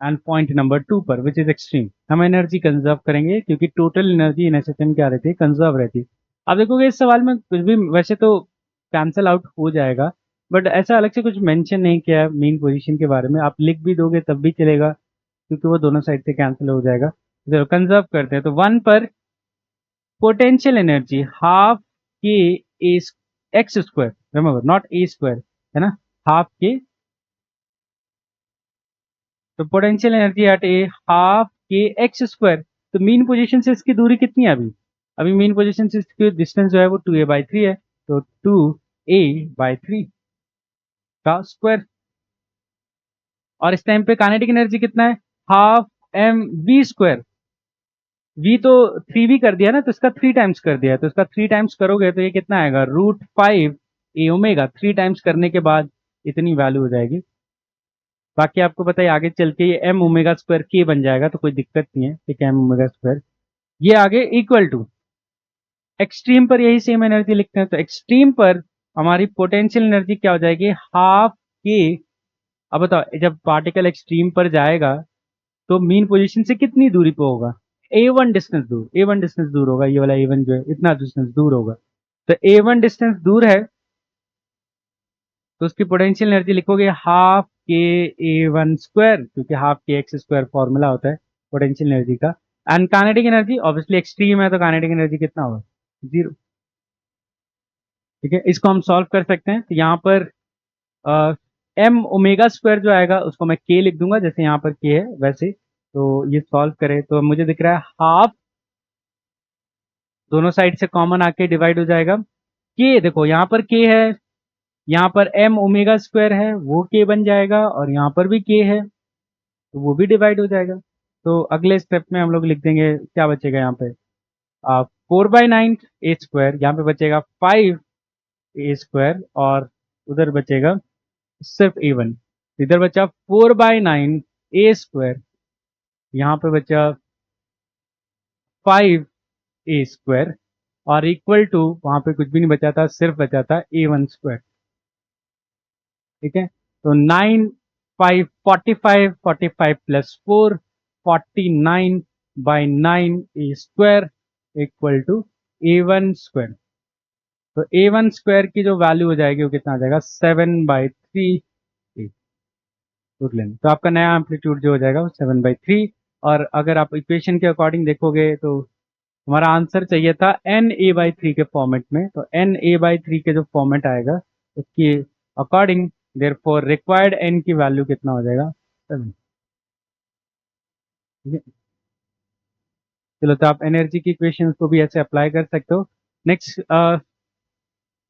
एंड पॉइंट नंबर 2 पर, विच इज एक्सट्रीम। हम एनर्जी कंजर्व करेंगे क्योंकि टोटल एनर्जी इन एसएचएम क्या रहती है, कंजर्व रहती है। अब देखोगे इस सवाल में कुछ भी वैसे तो कैंसिल आउट हो जाएगा, बट ऐसा अलग से कुछ मेंशन नहीं किया है मीन पोजीशन के बारे में। आप लिख भी दोगे तब भी चलेगा क्योंकि वो दोनों साइड से कैंसिल हो जाएगा। चलो कंजर्व करते हैं, तो 1 पर पोटेंशियल एनर्जी हाफ के A x square, remember not A square, है ना, हाफ के। तो potential energy at A half k x square. तो मीन पोजीशन से इसकी दूरी कितनी है अभी, अभी मीन पोजीशन से इसकी डिस्टेंस जो है वो 2a/3 है, तो 2a/3। का स्क्वायर। और इस टाइम पे काइनेटिक एनर्जी कितना है, half m v square. V तो 3v कर दिया ना, तो इसका 3 टाइम्स कर दिया, तो इसका 3 टाइम्स करोगे तो ये कितना आएगा, √5 ए ओमेगा। 3 टाइम्स करने के बाद इतनी वैल्यू हो जाएगी। बाकी आपको पता है आगे चल के ये एम ओमेगा स्क्वायर के बन जाएगा, तो कोई दिक्कत नहीं है, ठीक है, एम ओमेगा स्क्वायर। ये आगे इक्वल टू एक्सट्रीम पर यही सेम एनर्जी लिखते हैं, तो एक्सट्रीम पर हमारी पोटेंशियल एनर्जी क्या हो जाएगी, हाफ के। अब बताओ जब पार्टिकल एक्सट्रीम पर जाएगा तो मीन पोजीशन से कितनी दूरी पे होगा, a1 डिस्टेंस दूर, a1 डिस्टेंस दूर होगा, ये वाला a1 जो है इतना डिस्टेंस दूर होगा। तो a1 डिस्टेंस दूर है तो उसकी पोटेंशियल एनर्जी लिखोगे हाफ के a1 स्क्वायर, क्योंकि half k x square formula होता है पोटेंशियल एनर्जी का। And kinetic energy obviously extreme है तो काइनेटिक एनर्जी कितना होगा, 0। ठीक है, इसको हम सॉल्व कर सकते हैं। तो यहाँ पर एम ओमेगा स्क्वायर जो आएगा उसको मैं के लिख दूंगा, जैसे यहाँ पर के है वैसे। तो ये सॉल्व करें तो मुझे दिख रहा है हाफ, दोनों साइड से कॉमन आके डिवाइड हो जाएगा। के देखो यहाँ पर के है, यहाँ पर एम ओमेगा स्क्वायर है, वो के बन जाएगा, और यहाँ पर भी के है तो वो भी डिवाइड हो जाएगा। तो अगले स्टेप में हम लोग लिख देंगे, क्या बचेगा यहाँ पे, 4/9 ए स्क्वायर, यहाँ पे बचेगा 5 ए स्क्वायर, और उधर बचेगा सिर्फ a1। इधर बचा 4/9 ए स्क्वायर, यहाँ पे बचा 5 ए स्क्वायर, और इक्वल टू वहां पे कुछ भी नहीं बचा था, सिर्फ बचा था a1 स्क्वायर। ठीक है, तो 9 5 45 45 plus 4 49/9 A square equal to a1 square. तो a1 स्क्वायर की जो वैल्यू हो जाएगी वो कितना आ जाएगा, 7/3 रूट लेंगे, तो आपका नया एम्पलीट्यूड जो हो जाएगा वो 7/3। और अगर आप इक्वेशन के अकॉर्डिंग देखोगे तो हमारा आंसर चाहिए था NA/3 के फॉर्मेट में, तो NA/3 के जो फॉर्मेट आएगा उसकी अकॉर्डिंग देयरफॉर रिक्वायर्ड n की वैल्यू कितना हो जाएगा, 7। ठीक है, चलो तो आप एनर्जी की इक्वेशन को भी ऐसे अप्लाई कर सकते हो। नेक्स्ट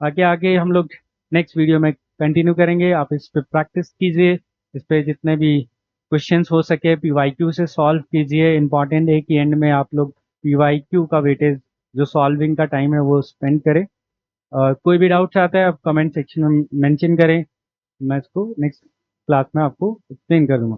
आगे आगे हम लोग नेक्स्ट वीडियो में कंटिन्यू करेंगे, आप इस पे प्रैक्टिस कीजिए, इस पे जितने भी क्वेश्चंस हो सके PYQ से सॉल्व कीजिए। इंपॉर्टेंट है कि एंड में आप लोग PYQ का वेटेज जो सॉल्विंग का टाइम है वो स्पेंड करें। कोई भी डाउट्स आता है आप कमेंट सेक्शन में मेंशन करें, मैं इसको नेक्स्ट क्लास में आपको एक्सप्लेन कर दूंगा।